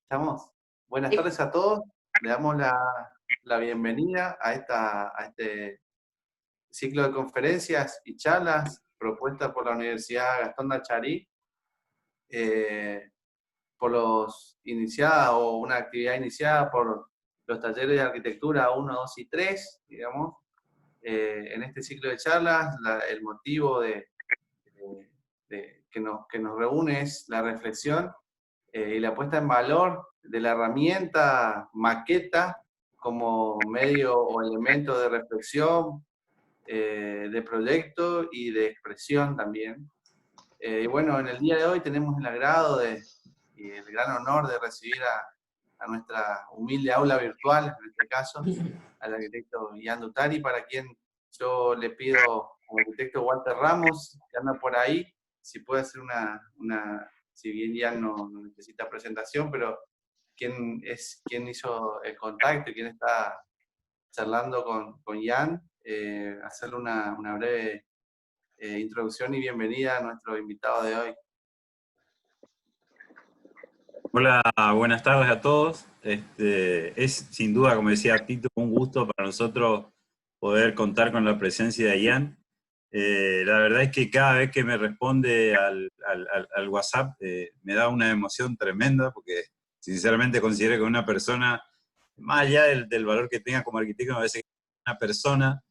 Estamos. Buenas tardes a todos. Le damos la bienvenida a este ciclo de conferencias y charlas propuestas por la Universidad Gastón de Acharí, o una actividad iniciada por los talleres de arquitectura 1, 2 y 3, digamos. En este ciclo de charlas, el motivo que nos reúne es la reflexión y la puesta en valor de la herramienta maqueta como medio o elemento de reflexión, de proyecto y de expresión también. Y bueno, en el día de hoy tenemos el agrado y el gran honor de recibir a nuestra humilde aula virtual, en este caso, al arquitecto Ian Dutari, para quien yo le pido al arquitecto Walter Ramos, que anda por ahí, si puede hacer si bien Ian no necesita presentación, pero quién hizo el contacto y quién está charlando con Ian, hacerle una breve introducción y bienvenida a nuestro invitado de hoy. Hola, buenas tardes a todos. Es sin duda, como decía Tito, un gusto para nosotros poder contar con la presencia de Ian. La verdad es que cada vez que me responde al WhatsApp me da una emoción tremenda, porque sinceramente considero que una persona, más allá del valor que tenga como arquitecto, me parece que es una persona,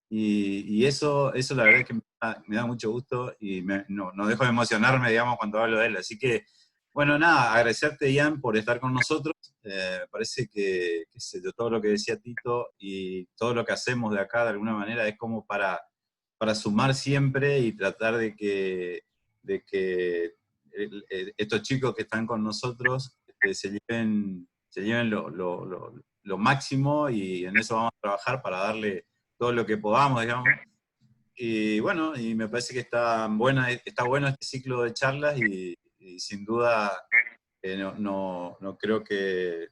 y eso la verdad es que me da mucho gusto y no dejo de emocionarme, digamos, cuando hablo de él. Así que, bueno, nada, agradecerte, Ian, por estar con nosotros. Parece que todo lo que decía Tito y todo lo que hacemos de acá, de alguna manera, es como para sumar siempre y tratar de que estos chicos que están con nosotros se lleven lo máximo, y en eso vamos a trabajar para darle todo lo que podamos, digamos. Y bueno, y me parece que está bueno este ciclo de charlas, y sin duda no creo que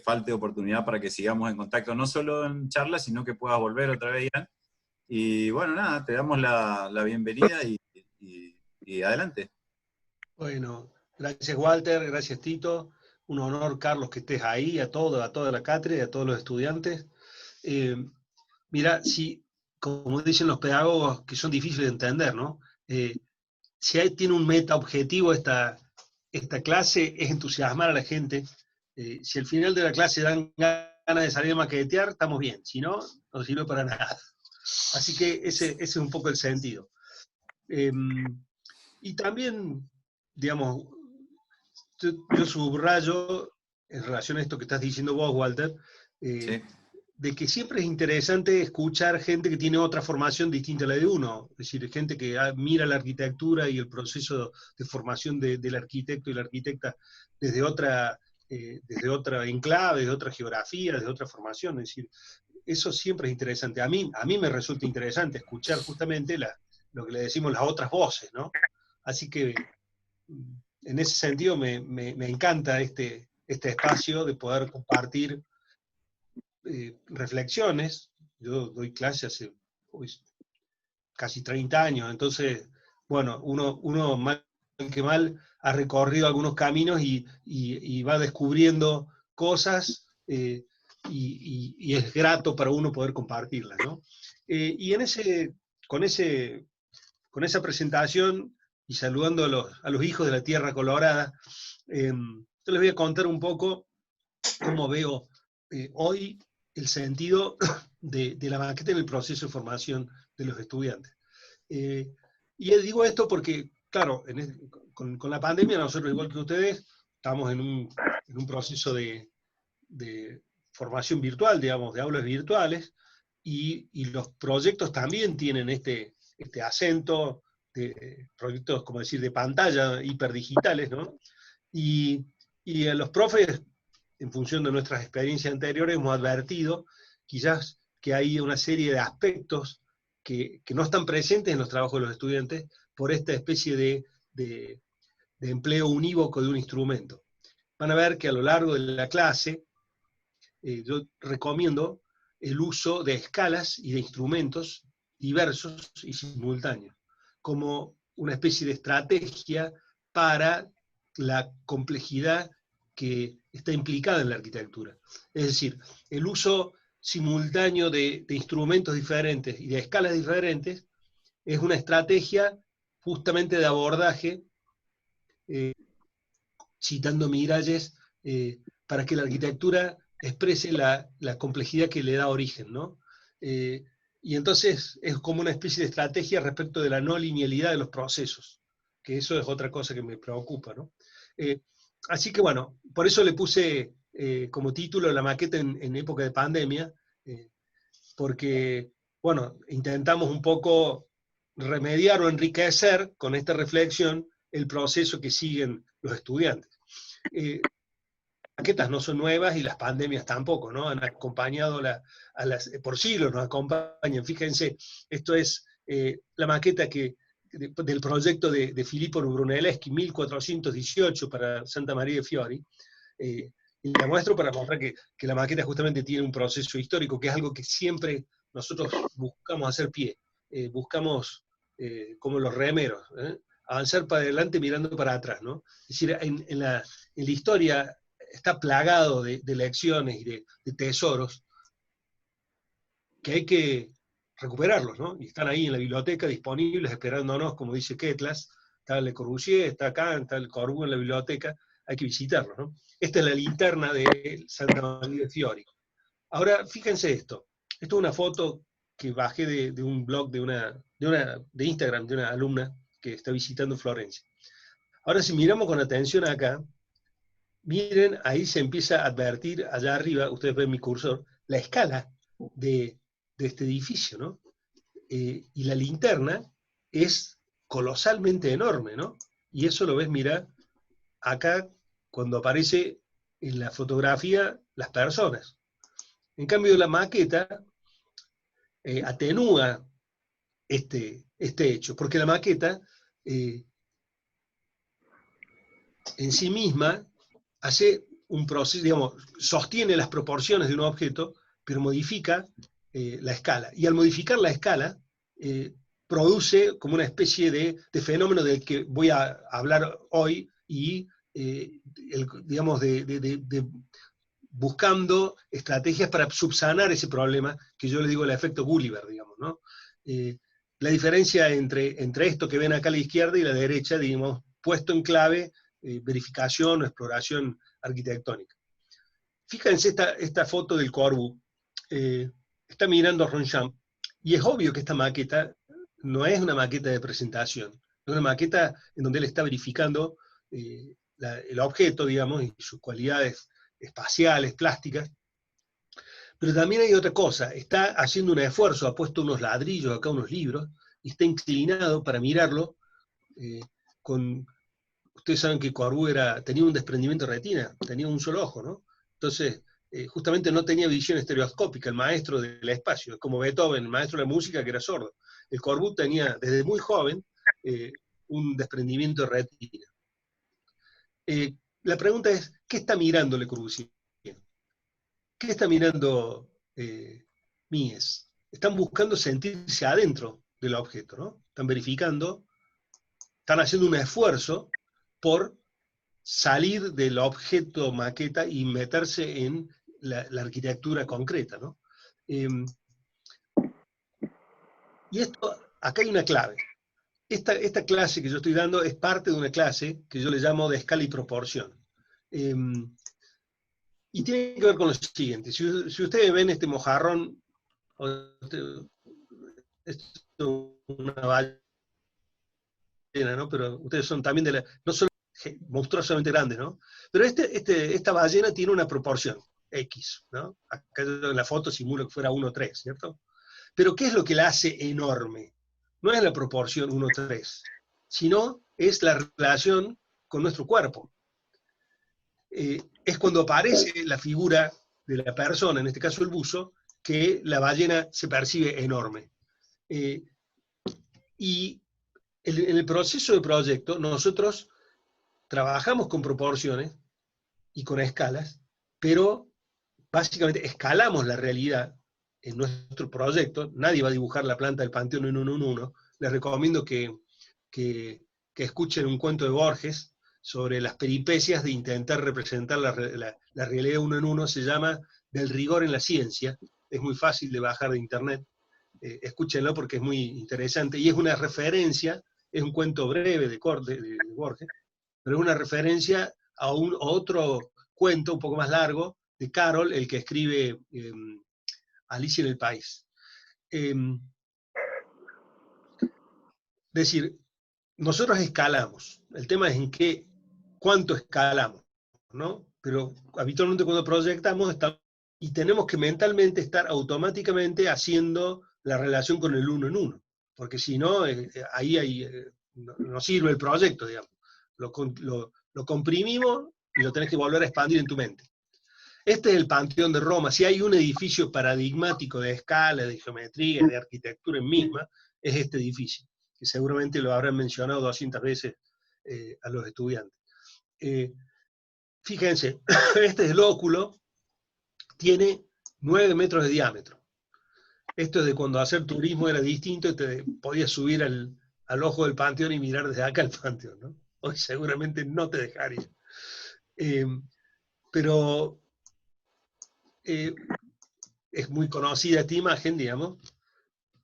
falte oportunidad para que sigamos en contacto, no solo en charlas, sino que puedas volver otra vez, Ian. Y bueno, nada, te damos la bienvenida y adelante. Bueno, gracias Walter, gracias Tito. Un honor, Carlos, que estés ahí, a toda la cátedra y a todos los estudiantes. Mira, si, como dicen los pedagogos, que son difíciles de entender, ¿no? Si tiene un meta objetivo esta clase, es entusiasmar a la gente. Si al final de la clase dan ganas de salir a maquetear, estamos bien. Si no, no sirve para nada. Así que ese es un poco el sentido. Y también, digamos, yo subrayo, en relación a esto que estás diciendo vos, Walter, Sí. de que siempre es interesante escuchar gente que tiene otra formación distinta a la de uno, es decir, gente que mira la arquitectura y el proceso de formación del arquitecto y la arquitecta desde otra enclave, desde otra geografía, desde otra formación, es decir, eso siempre es interesante. A mí me resulta interesante escuchar justamente lo que le decimos las otras voces, ¿no? Así que en ese sentido me encanta este espacio de poder compartir reflexiones. Yo doy clase hace casi 30 años, entonces, bueno, uno mal que mal ha recorrido algunos caminos y va descubriendo cosas y es grato para uno poder compartirlas, ¿no? Y con esa presentación y saludando a los hijos de la Tierra Colorada, yo les voy a contar un poco cómo veo hoy el sentido de la maqueta en el proceso de formación de los estudiantes. Y digo esto porque, claro, con la pandemia nosotros, igual que ustedes, estamos en un proceso de formación virtual, digamos, de aulas virtuales, y los proyectos también tienen este acento de proyectos, como decir, de pantalla hiperdigitales, ¿no? Y a los profes, en función de nuestras experiencias anteriores, hemos advertido quizás que hay una serie de aspectos que no están presentes en los trabajos de los estudiantes por esta especie de empleo unívoco de un instrumento. Van a ver que a lo largo de la clase yo recomiendo el uso de escalas y de instrumentos diversos y simultáneos, como una especie de estrategia para la complejidad que está implicada en la arquitectura. Es decir, el uso simultáneo de instrumentos diferentes y de escalas diferentes es una estrategia justamente de abordaje, citando Miralles, para que la arquitectura exprese la complejidad que le da origen, ¿no? Y entonces es como una especie de estrategia respecto de la no linealidad de los procesos, que eso es otra cosa que me preocupa, ¿no? Así que bueno, por eso le puse como título la maqueta en época de pandemia, porque, bueno, intentamos un poco remediar o enriquecer con esta reflexión el proceso que siguen los estudiantes. Las maquetas no son nuevas y las pandemias tampoco, ¿no? Han acompañado por siglos, nos acompañan. Fíjense, esto es la maqueta del proyecto de Filippo Brunelleschi, 1418, para Santa Maria de Fiori. Y la muestro para mostrar que la maqueta justamente tiene un proceso histórico, que es algo que siempre nosotros buscamos hacer pie. Buscamos, como los remeros, avanzar para adelante mirando para atrás, ¿no? Es decir, en la historia está plagado de lecciones y de tesoros que hay que recuperarlos, ¿no? Y están ahí en la biblioteca disponibles, esperándonos, como dice Ketlas. Está Le Corbusier, está Kant, está el Corbu en la biblioteca, hay que visitarlos, ¿no? Esta es la linterna de Santa Maria de Fiori. Ahora, fíjense esto. Esto es una foto que bajé de un blog de Instagram de una alumna que está visitando Florencia. Ahora, si miramos con atención acá, miren, ahí se empieza a advertir, allá arriba, ustedes ven mi cursor, la escala de este edificio, ¿no? Y la linterna es colosalmente enorme, ¿no? Y eso lo ves, mira, acá cuando aparece en la fotografía las personas. En cambio, la maqueta atenúa este hecho, porque la maqueta en sí misma hace un proceso, digamos, sostiene las proporciones de un objeto, pero modifica la escala. Y al modificar la escala, produce como una especie de fenómeno del que voy a hablar hoy, y digamos, buscando estrategias para subsanar ese problema, que yo le digo el efecto Gulliver, digamos, ¿no? La diferencia entre esto que ven acá a la izquierda y la derecha, digamos, puesto en clave, verificación o exploración arquitectónica. Fíjense esta foto del Corbu. Está mirando a Ronchamp, y es obvio que esta maqueta no es una maqueta de presentación, es una maqueta en donde él está verificando el objeto, digamos, y sus cualidades espaciales, plásticas. Pero también hay otra cosa, está haciendo un esfuerzo, ha puesto unos ladrillos acá, unos libros, y está inclinado para mirarlo ustedes saben que Corbu tenía un desprendimiento de retina, tenía un solo ojo, ¿no? Entonces, justamente no tenía visión estereoscópica, el maestro del espacio, como Beethoven, el maestro de la música, que era sordo. El Corbu tenía, desde muy joven, un desprendimiento de retina. La pregunta es, ¿qué está mirando Le Corbusier? ¿Qué está mirando Mies? Están buscando sentirse adentro del objeto, ¿no? Están verificando, están haciendo un esfuerzo por salir del objeto maqueta y meterse en la arquitectura concreta, ¿no? Y acá hay una clave. Esta clase que yo estoy dando es parte de una clase que yo le llamo de escala y proporción. Y tiene que ver con lo siguiente. Si ustedes ven este mojarrón, esto es una ballena, ¿no? Pero ustedes son también no son monstruosamente grandes, ¿no? Pero esta ballena tiene una proporción, X, ¿no? Acá en la foto simulo que fuera 1:3, ¿cierto? Pero ¿qué es lo que la hace enorme? No es la proporción 1:3, sino es la relación con nuestro cuerpo. Es cuando aparece la figura de la persona, en este caso el buzo, que la ballena se percibe enorme. Y en el proceso de proyecto, nosotros trabajamos con proporciones y con escalas, pero básicamente escalamos la realidad en nuestro proyecto. Nadie va a dibujar la planta del Panteón en 1:1. Les recomiendo que escuchen un cuento de Borges, sobre las peripecias de intentar representar la realidad uno en uno, se llama Del rigor en la ciencia, es muy fácil de bajar de internet, escúchenlo porque es muy interesante, y es una referencia, es un cuento breve de Borges, pero es una referencia a otro cuento un poco más largo de Carroll, el que escribe Alicia en el País. Es decir, nosotros escalamos, el tema es cuánto escalamos, ¿no? Pero habitualmente cuando proyectamos y tenemos que mentalmente estar automáticamente haciendo la relación con el uno en uno, porque si no, ahí no sirve el proyecto, digamos. Lo comprimimos y lo tenés que volver a expandir en tu mente. Este es el Panteón de Roma. Si hay un edificio paradigmático de escala, de geometría, de arquitectura en misma, es este edificio, que seguramente lo habrán mencionado 200 veces a los estudiantes. Fíjense, este es el óculo, tiene 9 metros de diámetro. Esto es de cuando hacer turismo era distinto y te podías subir al ojo del Panteón y mirar desde acá el Panteón, ¿no? Hoy seguramente no te dejaría. Pero es muy conocida esta imagen, digamos.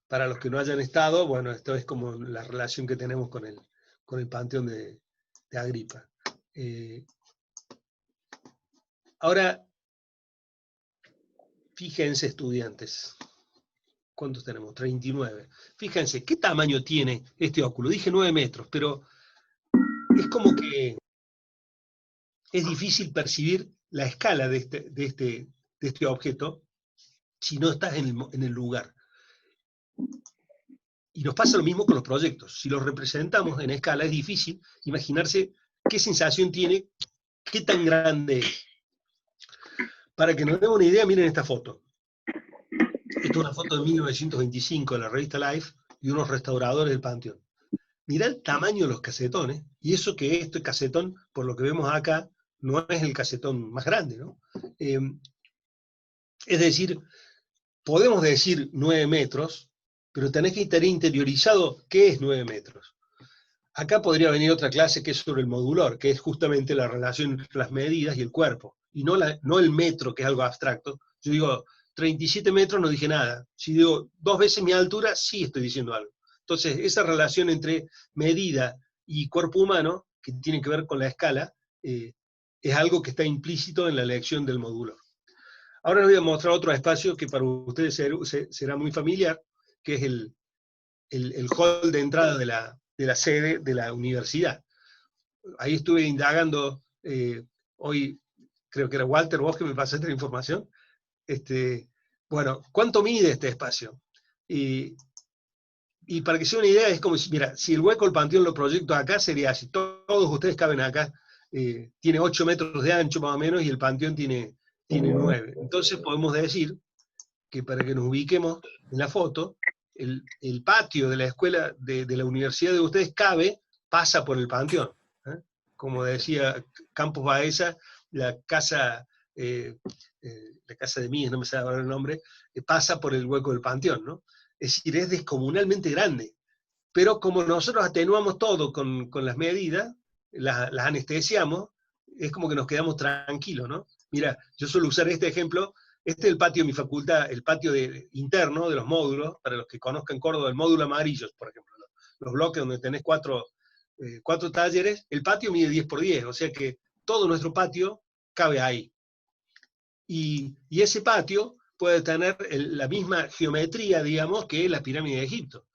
Para los que no hayan estado, bueno, esto es como la relación que tenemos con el Panteón de Agripa. Ahora, fíjense, estudiantes. ¿Cuántos tenemos? 39. Fíjense, ¿qué tamaño tiene este óculo? Dije 9 metros, pero es como que es difícil percibir la escala de este objeto si no estás en el lugar. Y nos pasa lo mismo con los proyectos. Si los representamos en escala, es difícil imaginarse qué sensación tiene, qué tan grande es. Para que nos demos una idea, miren esta foto. Esta es una foto de 1925 de la revista Life y unos restauradores del Panteón. Mirá el tamaño de los casetones, y eso que este casetón, por lo que vemos acá, no es el casetón más grande, ¿no? Es decir, podemos decir 9 metros, pero tenés que estar interiorizado qué es 9 metros. Acá podría venir otra clase que es sobre el modular, que es justamente la relación entre las medidas y el cuerpo, y no el metro, que es algo abstracto. Yo digo 37 metros, no dije nada. Si digo 2 veces mi altura, sí estoy diciendo algo. Entonces, esa relación entre medida y cuerpo humano, que tiene que ver con la escala, es algo que está implícito en la elección del modular. Ahora les voy a mostrar otro espacio que para ustedes será muy familiar, que es el hall de entrada de la sede de la universidad. Ahí estuve indagando, hoy creo que era Walter, vos que me pasaste la información. Bueno, ¿cuánto mide este espacio? Y para que se den una idea, es como si, mira, si el hueco del Panteón lo proyecto acá, sería así, todos ustedes caben acá, tiene 8 metros de ancho más o menos, y el Panteón tiene 9. Entonces podemos decir que para que nos ubiquemos en la foto, el patio de la escuela, de la universidad de ustedes pasa por el Panteón. Como decía Campos Baeza, la casa de Mies, no me sabe ahora el nombre, pasa por el hueco del Panteón, ¿no? Es decir, es descomunalmente grande. Pero como nosotros atenuamos todo con las medidas, las anestesiamos, es como que nos quedamos tranquilos, ¿no? Mira, yo suelo usar este ejemplo. Este es el patio de mi facultad, el patio interno de los módulos, para los que conozcan Córdoba, el módulo amarillo, por ejemplo, los bloques donde tenés 4 talleres, el patio mide 10 por 10, o sea que todo nuestro patio cabe ahí. Y ese patio puede tener la misma geometría, digamos, que la pirámide de Egipto.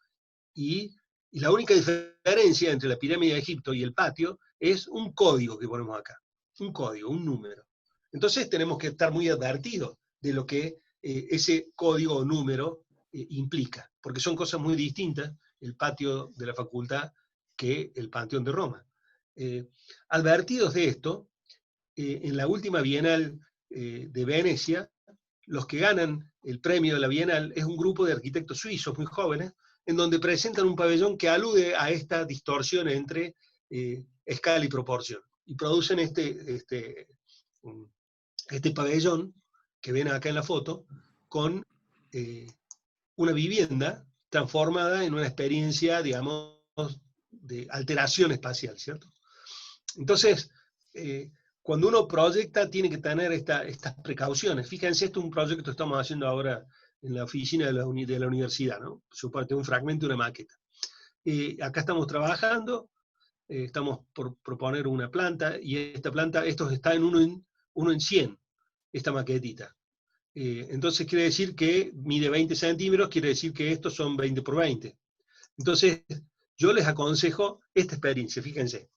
Y la única diferencia entre la pirámide de Egipto y el patio es un código que ponemos acá, un código, un número. Entonces tenemos que estar muy advertidos de lo que ese código o número implica, porque son cosas muy distintas el patio de la facultad que el Panteón de Roma. Advertidos de esto, en la última Bienal de Venecia, los que ganan el premio de la Bienal es un grupo de arquitectos suizos muy jóvenes, en donde presentan un pabellón que alude a esta distorsión entre escala y proporción. Y producen este pabellón que ven acá en la foto, con una vivienda transformada en una experiencia, digamos, de alteración espacial, ¿cierto? Entonces, cuando uno proyecta, tiene que tener estas precauciones. Fíjense, esto es un proyecto que estamos haciendo ahora en la oficina de la universidad, ¿no? Suponte un fragmento de una maqueta. Acá estamos trabajando, estamos por proponer una planta, y esta planta, esto está en 1 en 100, esta maquetita. Entonces quiere decir que mide 20 centímetros, quiere decir que estos son 20 por 20. Entonces, yo les aconsejo esta experiencia, fíjense.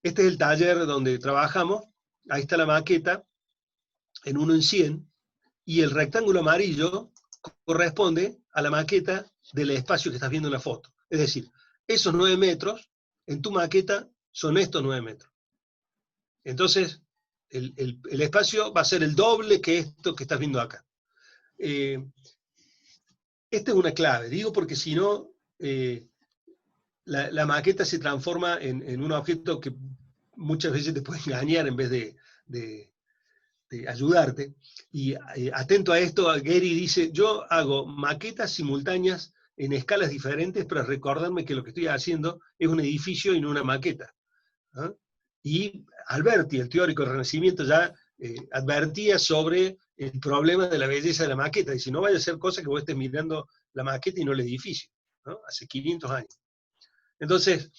Este es el taller donde trabajamos, ahí está la maqueta, en 1 en 100, y el rectángulo amarillo corresponde a la maqueta del espacio que estás viendo en la foto. Es decir, esos 9 metros, en tu maqueta, son estos 9 metros. Entonces, el espacio va a ser el doble que esto que estás viendo acá. Esta es una clave, digo porque si no, la maqueta se transforma en un objeto que muchas veces te puede engañar en vez de ayudarte. Y atento a esto, Gehry dice, yo hago maquetas simultáneas en escalas diferentes para recordarme que lo que estoy haciendo es un edificio y no una maqueta. ¿Ah? Y Alberti, el teórico del Renacimiento, ya advertía sobre el problema de la belleza de la maqueta. Dice, no vaya a ser cosa que vos estés mirando la maqueta y no el edificio, ¿no? Hace 500 años. Entonces,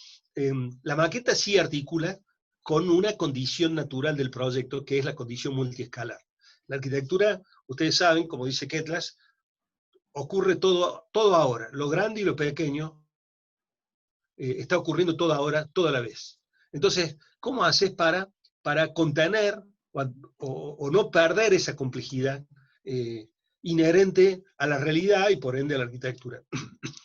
la maqueta sí articula con una condición natural del proyecto, que es la condición multiescalar. La arquitectura, ustedes saben, como dice Ketlas, ocurre todo ahora. Lo grande y lo pequeño está ocurriendo todo ahora, toda la vez. Entonces, ¿cómo haces para contener o no perder esa complejidad inherente a la realidad y por ende a la arquitectura?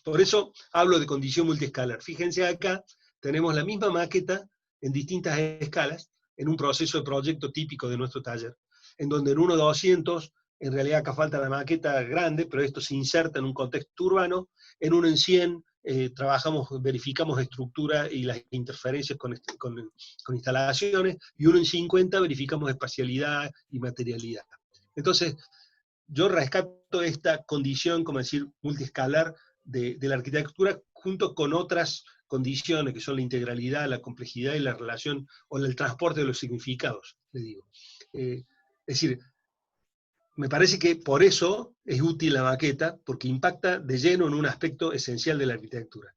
Por eso hablo de condición multiescalar. Fíjense acá, tenemos la misma maqueta en distintas escalas, en un proceso de proyecto típico de nuestro taller, en donde en 1:200, en realidad acá falta la maqueta grande, pero esto se inserta en un contexto urbano, en 1 en 100 verificamos estructura y las interferencias con instalaciones, y 1 en 50 verificamos espacialidad y materialidad. Entonces, yo rescato esta condición, como decir, multiescalar de la arquitectura, junto con otras condiciones, que son la integralidad, la complejidad y la relación, o el transporte de los significados, le digo. Es decir, me parece que por eso es útil la maqueta, porque impacta de lleno en un aspecto esencial de la arquitectura.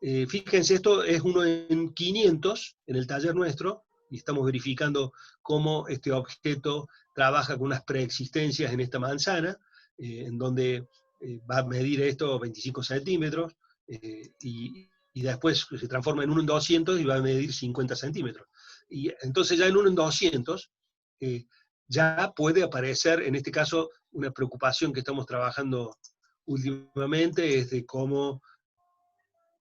Fíjense, esto es 1 en 500 en el taller nuestro, y estamos verificando cómo este objeto trabaja con unas preexistencias en esta manzana, en donde va a medir esto 25 centímetros, y después se transforma en 1 en 200 y va a medir 50 centímetros. Y entonces ya en 1 en 200, ya puede aparecer, en este caso, una preocupación que estamos trabajando últimamente, es de cómo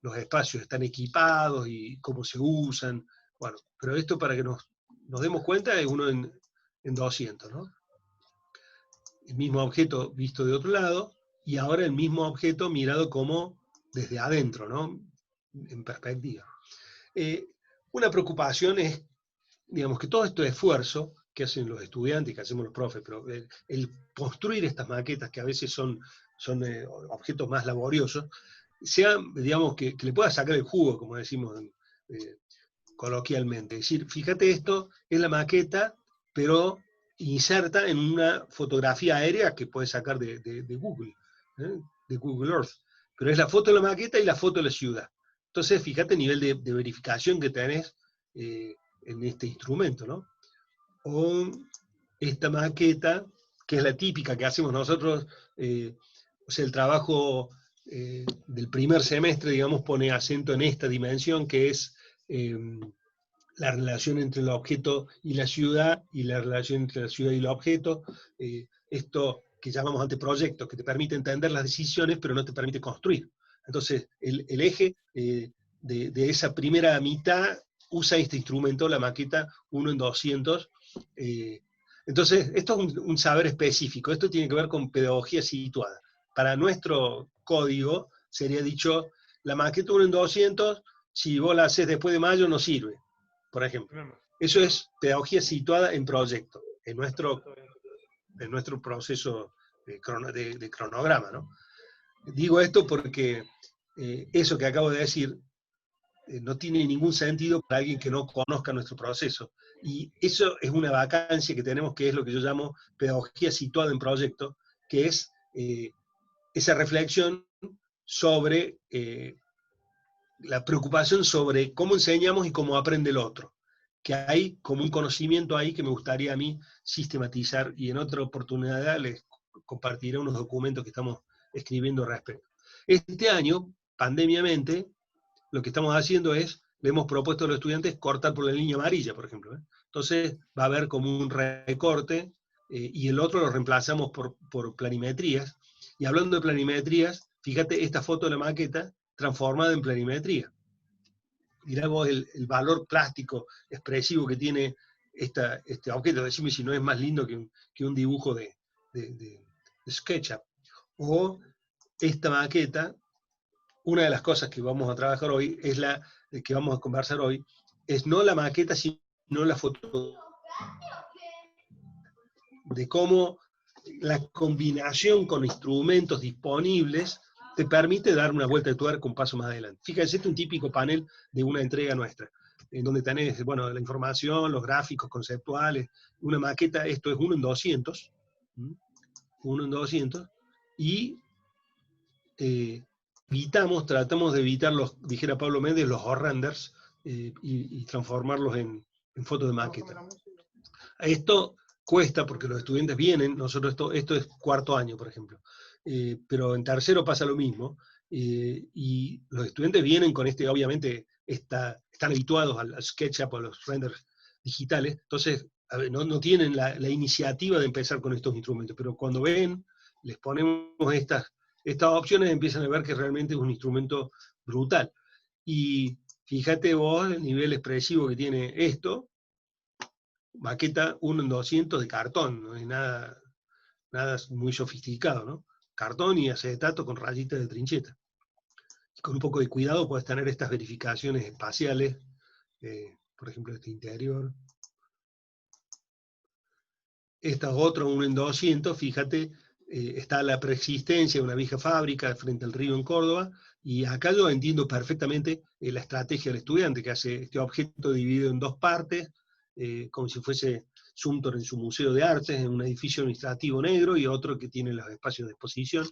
los espacios están equipados y cómo se usan. Bueno, pero esto, para que nos demos cuenta, es 1 en 200, ¿no? El mismo objeto visto de otro lado, y ahora el mismo objeto mirado como desde adentro, ¿no? En perspectiva. Una preocupación es, digamos, que todo este esfuerzo que hacen los estudiantes, que hacemos los profes, pero el construir estas maquetas, que a veces son objetos más laboriosos, sea, digamos, que le pueda sacar el jugo, como decimos coloquialmente. Es decir, fíjate, esto es la maqueta, pero inserta en una fotografía aérea que puedes sacar de Google, de Google Earth. Pero es la foto de la maqueta y la foto de la ciudad. Entonces, fíjate el nivel de verificación que tenés en este instrumento, ¿no? O esta maqueta, que es la típica que hacemos nosotros, o sea, el trabajo del primer semestre, digamos, pone acento en esta dimensión, que es la relación entre el objeto y la ciudad, y la relación entre la ciudad y el objeto, esto que llamamos anteproyectos, que te permite entender las decisiones, pero no te permite construir. Entonces, el eje de esa primera mitad usa este instrumento, la maqueta 1 en 200. Entonces, esto es un saber específico, esto tiene que ver con pedagogía situada. Para nuestro código sería dicho, la maqueta 1 en 200, si vos la haces después de mayo, no sirve, por ejemplo. Eso es pedagogía situada en proyecto, en nuestro proceso de cronograma, ¿no? Digo esto porque eso que acabo de decir no tiene ningún sentido para alguien que no conozca nuestro proceso. Y eso es una vacancia que tenemos, que es lo que yo llamo pedagogía situada en proyecto, que es esa reflexión sobre la preocupación sobre cómo enseñamos y cómo aprende el otro. Que hay como un conocimiento ahí que me gustaría a mí sistematizar, y en otra oportunidad les compartiré unos documentos que estamos escribiendo al respecto. Este año, pandemiamente, lo que estamos haciendo es, le hemos propuesto a los estudiantes cortar por la línea amarilla, por ejemplo. Entonces va a haber como un recorte, y el otro lo reemplazamos por planimetrías. Y hablando de planimetrías, fíjate esta foto de la maqueta transformada en planimetría. Mirá vos el valor plástico, expresivo que tiene este objeto. Decime si no es más lindo que un dibujo de SketchUp. O esta maqueta, una de las cosas que vamos a trabajar hoy, es que vamos a conversar hoy, es no la maqueta, sino la foto. De cómo la combinación con instrumentos disponibles te permite dar una vuelta de tuerca un paso más adelante. Fíjense, este es un típico panel de una entrega nuestra, en donde tenés, bueno, la información, los gráficos conceptuales, una maqueta. Esto es 1 en 200, 1 en 200, y tratamos de evitar dijera Pablo Méndez, los horrenders, y transformarlos en fotos de maqueta. Esto cuesta porque los estudiantes vienen, nosotros esto es cuarto año, por ejemplo, pero en tercero pasa lo mismo, y los estudiantes vienen con obviamente, están habituados al SketchUp o a los renders digitales, entonces no tienen la iniciativa de empezar con estos instrumentos, pero cuando ven, les ponemos estas opciones, empiezan a ver que realmente es un instrumento brutal. Y fíjate vos el nivel expresivo que tiene esto. Maqueta 1 en 200 de cartón, no es nada muy sofisticado, ¿no? Cartón y acetato con rayitas de trincheta. Y con un poco de cuidado puedes tener estas verificaciones espaciales, por ejemplo, este interior. Esta otra 1 en 200, fíjate, está la preexistencia de una vieja fábrica frente al río en Córdoba, y acá yo entiendo perfectamente la estrategia del estudiante, que hace este objeto dividido en dos partes, como si fuese Sumter en su museo de artes, en un edificio administrativo negro, y otro que tiene los espacios de exposición,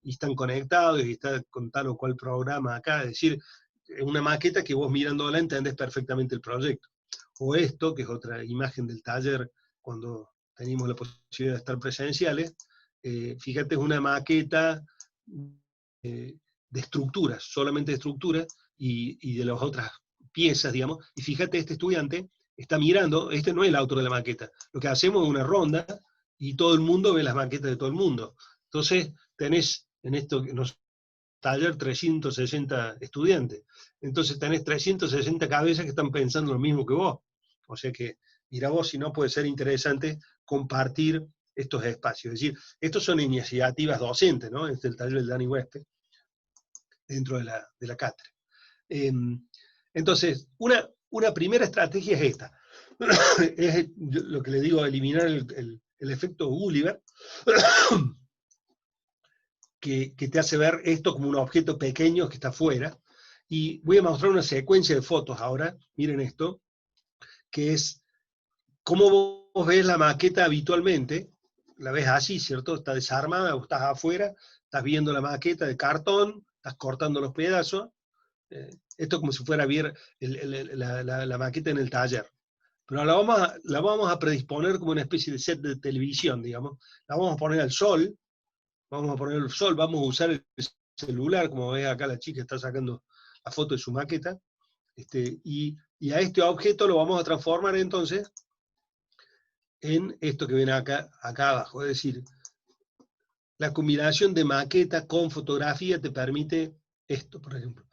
y están conectados, y está con tal o cual programa acá. Es decir, una maqueta que vos mirándola entendés perfectamente el proyecto. O esto, que es otra imagen del taller, cuando tenemos la posibilidad de estar presenciales, fíjate, es una maqueta de estructuras, solamente de estructuras, y de las otras piezas, digamos, y fíjate, este estudiante está mirando, este no es el autor de la maqueta, lo que hacemos es una ronda, y todo el mundo ve las maquetas de todo el mundo. Entonces, tenés en taller 360 estudiantes, entonces tenés 360 cabezas que están pensando lo mismo que vos. O sea que, mira vos, si no puede ser interesante compartir estos espacios. Es decir, estos son iniciativas docentes, ¿no? Este es el taller del Dani Huésped, dentro de la cátedra. Entonces, una primera estrategia es esta. Es lo que le digo, eliminar el efecto Gulliver, que te hace ver esto como un objeto pequeño que está afuera. Y voy a mostrar una secuencia de fotos ahora, miren esto, que es cómo vos ves la maqueta habitualmente. La ves así, ¿cierto? Está desarmada, vos estás afuera, estás viendo la maqueta de cartón, estás cortando los pedazos. Esto como si fuera a ver la maqueta en el taller. Pero la vamos a predisponer como una especie de set de televisión, digamos. La vamos a poner al sol, vamos a usar el celular, como ves acá la chica está sacando la foto de su maqueta, y a este objeto lo vamos a transformar entonces en esto que ven acá abajo. Es decir, la combinación de maqueta con fotografía te permite esto, por ejemplo.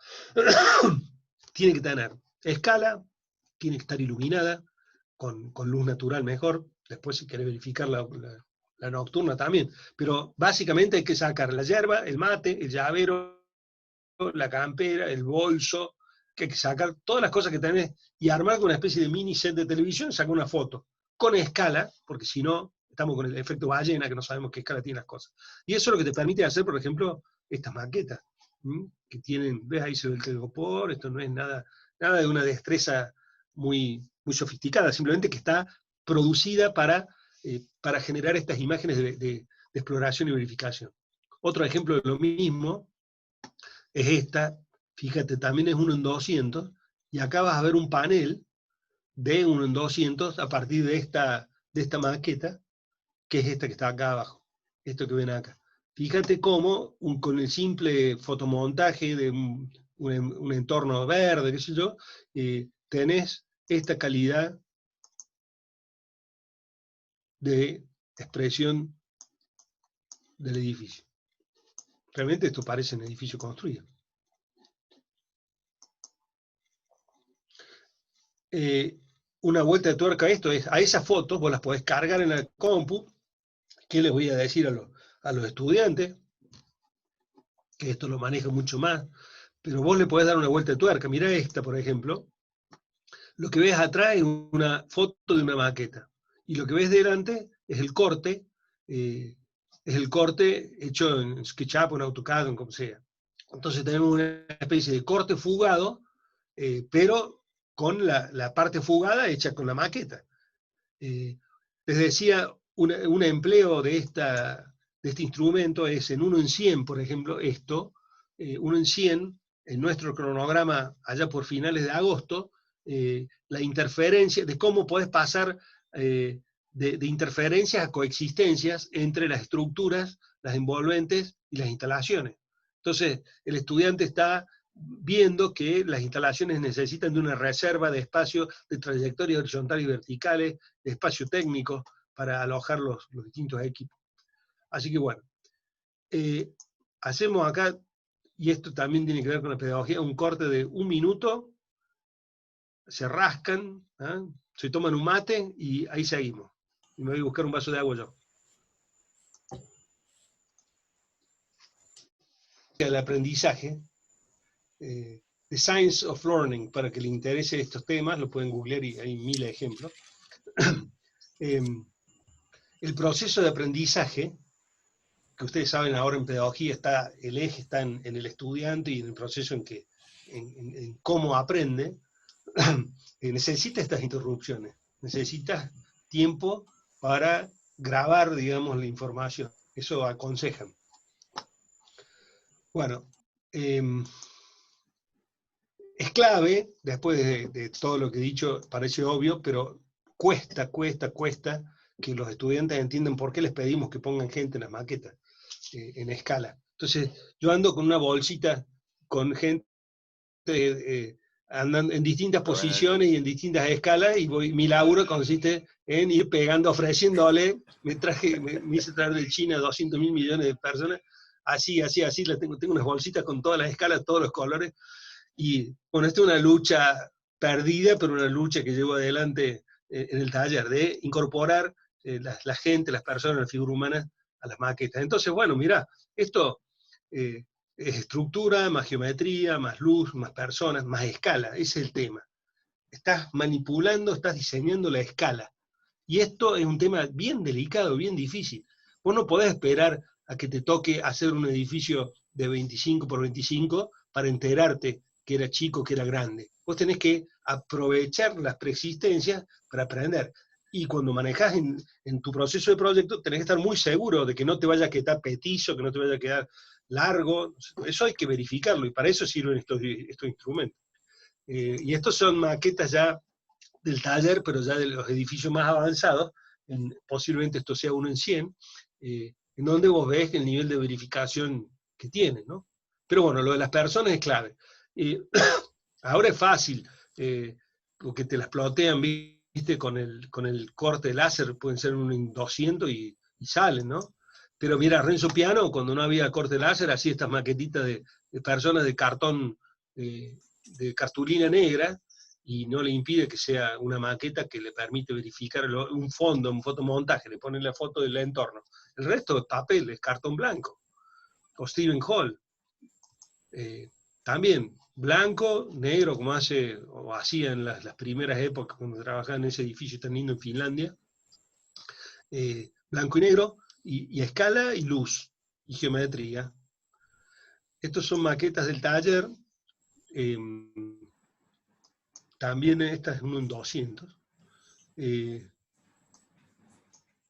Tiene que tener escala, tiene que estar iluminada, con luz natural mejor. Después, si querés verificar la nocturna también. Pero básicamente hay que sacar la yerba, el mate, el llavero, la campera, el bolso, que hay que sacar todas las cosas que tenés y armar con una especie de mini set de televisión, sacar una foto con escala, porque si no, estamos con el efecto ballena, que no sabemos qué escala tienen las cosas. Y eso es lo que te permite hacer, por ejemplo, estas maquetas, que tienen, ves ahí se ve el telgopor, esto no es nada nada de una destreza muy, muy sofisticada, simplemente que está producida para generar estas imágenes de exploración y verificación. Otro ejemplo de lo mismo es esta, fíjate, también es 1 en 200, y acá vas a ver un panel de 1 en 200 a partir de esta maqueta, que es esta que está acá abajo, esto que ven acá. Fíjate cómo con el simple fotomontaje de un entorno verde, qué sé yo, tenés esta calidad de expresión del edificio. Realmente esto parece un edificio construido. Una vuelta de tuerca a esto es, a esas fotos vos las podés cargar en la compu. ¿Qué les voy a decir a los estudiantes? Que esto lo maneja mucho más, pero vos le podés dar una vuelta de tuerca. Mirá esta, por ejemplo. Lo que ves atrás es una foto de una maqueta, y lo que ves delante es el corte hecho en SketchUp, en AutoCAD, en como sea. Entonces tenemos una especie de corte fugado, pero con la parte fugada hecha con la maqueta. Les decía, un empleo de este instrumento es en 1 en 100, por ejemplo, esto, 1 en 100, en nuestro cronograma allá por finales de agosto, la interferencia, de cómo podés pasar de interferencias a coexistencias entre las estructuras, las envolventes y las instalaciones. Entonces, el estudiante está viendo que las instalaciones necesitan de una reserva de espacio de trayectorias horizontales y verticales, de espacio técnico para alojar los distintos equipos. Así que bueno, hacemos acá, y esto también tiene que ver con la pedagogía, un corte de 1 minuto, se rascan, ¿eh? Se toman un mate y ahí seguimos. Y me voy a buscar un vaso de agua yo. El aprendizaje, The Science of Learning, para que le interese estos temas, lo pueden googlear y hay miles de ejemplos. El proceso de aprendizaje, que ustedes saben ahora en pedagogía, el eje está en el estudiante y en el proceso en cómo aprende, necesita estas interrupciones, necesita tiempo para grabar, digamos, la información. Eso aconsejan. Bueno, es clave, después de todo lo que he dicho, parece obvio, pero cuesta que los estudiantes entiendan por qué les pedimos que pongan gente en las maquetas, en escala. Entonces, yo ando con una bolsita con gente andan en distintas posiciones y en distintas escalas, y mi laburo consiste en ir pegando, ofreciéndole, me hice traer de China 200.000 millones de personas, así, tengo unas bolsitas con todas las escalas, todos los colores, y bueno, esta es una lucha perdida, pero una lucha que llevo adelante en el taller, de incorporar la gente, las personas, las figuras humanas a las maquetas. Entonces, bueno, mira, esto es estructura, más geometría, más luz, más personas, más escala, ese es el tema. Estás manipulando, estás diseñando la escala. Y esto es un tema bien delicado, bien difícil. Vos no podés esperar a que te toque hacer un edificio de 25 por 25 para enterarte que era chico, que era grande. Vos tenés que aprovechar las preexistencias para aprender. Y cuando manejás en tu proceso de proyecto, tenés que estar muy seguro de que no te vaya a quedar petizo, que no te vaya a quedar largo. Eso hay que verificarlo, y para eso sirven estos instrumentos. Y estos son maquetas ya del taller, pero ya de los edificios más avanzados, posiblemente esto sea 1 en 100, en donde vos ves el nivel de verificación que tiene, ¿no? Pero bueno, lo de las personas es clave. Ahora es fácil, porque te las plotean, ¿viste? Con el corte láser, pueden ser 1 en 200 y salen, ¿no? Pero mira, Renzo Piano, cuando no había corte láser, hacía estas maquetitas de personas de cartón, de cartulina negra, y no le impide que sea una maqueta que le permite verificar un fondo, un fotomontaje, le ponen la foto del entorno. El resto es papel, es cartón blanco. O Stephen Hall. También blanco, negro, como hacía en las primeras épocas cuando trabajaba en ese edificio tan lindo en Finlandia. Blanco y negro, y escala y luz, y geometría. Estos son maquetas del taller. también esta es uno en 200. Y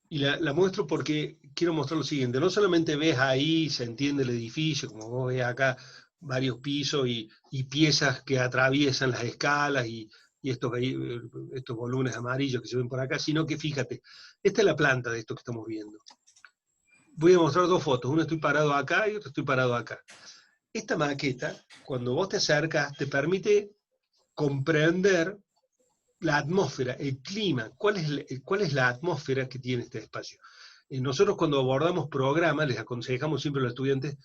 la muestro porque quiero mostrar lo siguiente. No solamente ves ahí, se entiende el edificio, como vos ves acá, varios pisos y piezas que atraviesan las escalas y estos volúmenes amarillos que se ven por acá, sino que fíjate, esta es la planta de esto que estamos viendo. Voy a mostrar dos fotos, una estoy parado acá y otra estoy parado acá. Esta maqueta, cuando vos te acercas, te permite comprender la atmósfera, el clima, cuál es la atmósfera que tiene este espacio. Nosotros cuando abordamos programas, les aconsejamos siempre a los estudiantes,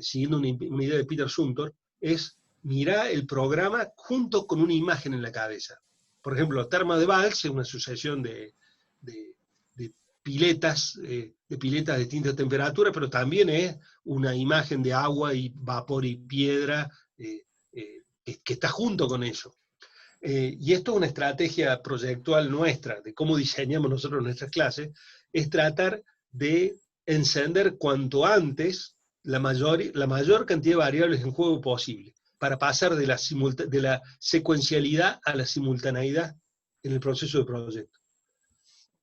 siguiendo una idea de Peter Zumthor, es mirar el programa junto con una imagen en la cabeza. Por ejemplo, Termas de Valls es una sucesión de piletas de distintas temperaturas, pero también es una imagen de agua y vapor y piedra que está junto con eso. Y esto es una estrategia proyectual nuestra, de cómo diseñamos nosotros nuestras clases, es tratar de encender cuanto antes la mayor cantidad de variables en juego posible, para pasar de la secuencialidad a la simultaneidad en el proceso de proyecto.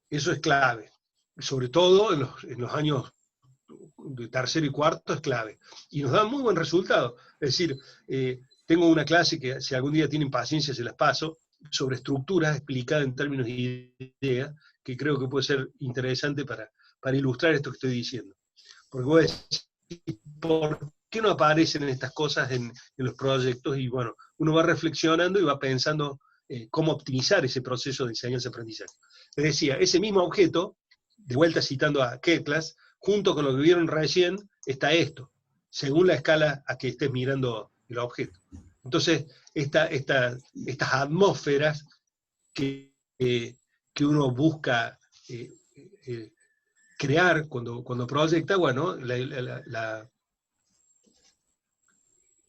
Eso es clave, sobre todo en los años de tercero y cuarto es clave, y nos da muy buen resultado. Es decir, tengo una clase que si algún día tienen paciencia se las paso, sobre estructuras explicadas en términos de ideas, que creo que puede ser interesante para ilustrar esto que estoy diciendo. Porque vos decís, ¿por qué no aparecen estas cosas en los proyectos? Y bueno, uno va reflexionando y va pensando cómo optimizar ese proceso de enseñanza-aprendizaje. Les decía, ese mismo objeto, de vuelta citando a Ketlas, junto con lo que vieron recién, está esto, según la escala a que estés mirando el objeto. Entonces, estas atmósferas que uno busca crear cuando proyecta, bueno, la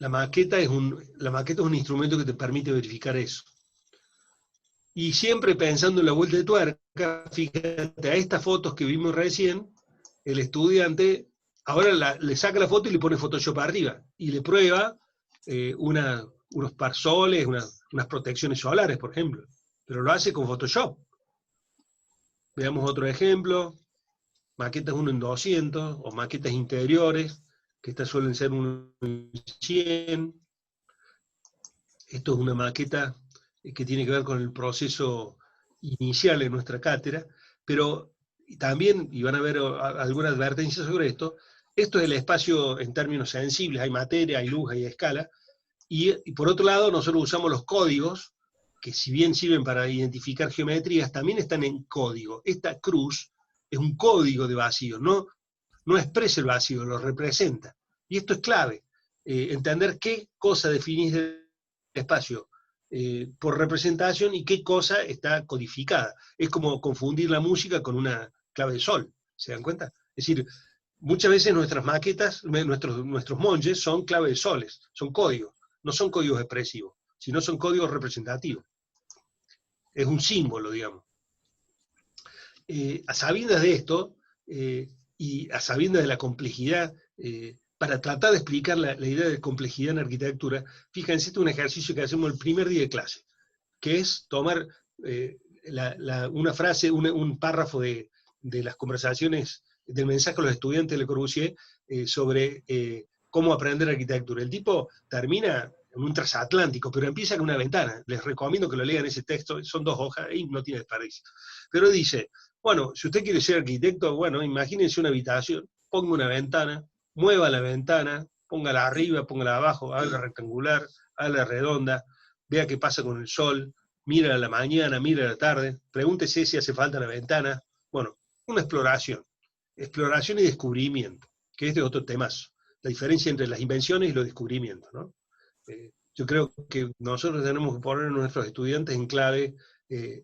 maqueta es un instrumento que te permite verificar eso. Y siempre pensando en la vuelta de tuerca, fíjate, a estas fotos que vimos recién, el estudiante ahora le saca la foto y le pone Photoshop arriba, y le prueba unos parsoles, unas protecciones solares, por ejemplo, pero lo hace con Photoshop. Veamos otro ejemplo, maquetas 1 en 200, o maquetas interiores, que estas suelen ser 1 en 100. Esto es una maqueta que tiene que ver con el proceso inicial de nuestra cátedra, pero también, y van a ver alguna advertencia sobre esto es el espacio en términos sensibles, hay materia, hay luz, hay escala, y por otro lado nosotros usamos los códigos, que si bien sirven para identificar geometrías, también están en código. Esta cruz es un código de vacío, no expresa el vacío, lo representa. Y esto es clave, entender qué cosa definís del espacio por representación y qué cosa está codificada. Es como confundir la música con una clave de sol, ¿se dan cuenta? Es decir, muchas veces nuestras maquetas, nuestros monjes son clave de soles, son códigos, no son códigos expresivos, sino son códigos representativos. Es un símbolo, digamos. A sabiendas de esto, y a sabiendas de la complejidad, para tratar de explicar la idea de complejidad en arquitectura, fíjense, este es un ejercicio que hacemos el primer día de clase, que es tomar una frase, un párrafo de las conversaciones, del mensaje a los estudiantes de Le Corbusier sobre cómo aprender arquitectura. El tipo termina en un transatlántico, pero empieza con una ventana. Les recomiendo que lo lean ese texto, son 2 hojas y no tiene desperdicio. Pero dice, bueno, si usted quiere ser arquitecto, bueno, imagínense una habitación, ponga una ventana, mueva la ventana, póngala arriba, póngala abajo, hágala rectangular, hágala redonda, vea qué pasa con el sol, mira a la mañana, mira a la tarde, pregúntese si hace falta la ventana. Bueno, una exploración y descubrimiento, que este es otro temazo, la diferencia entre las invenciones y los descubrimientos, ¿no? Yo creo que nosotros tenemos que poner a nuestros estudiantes en clave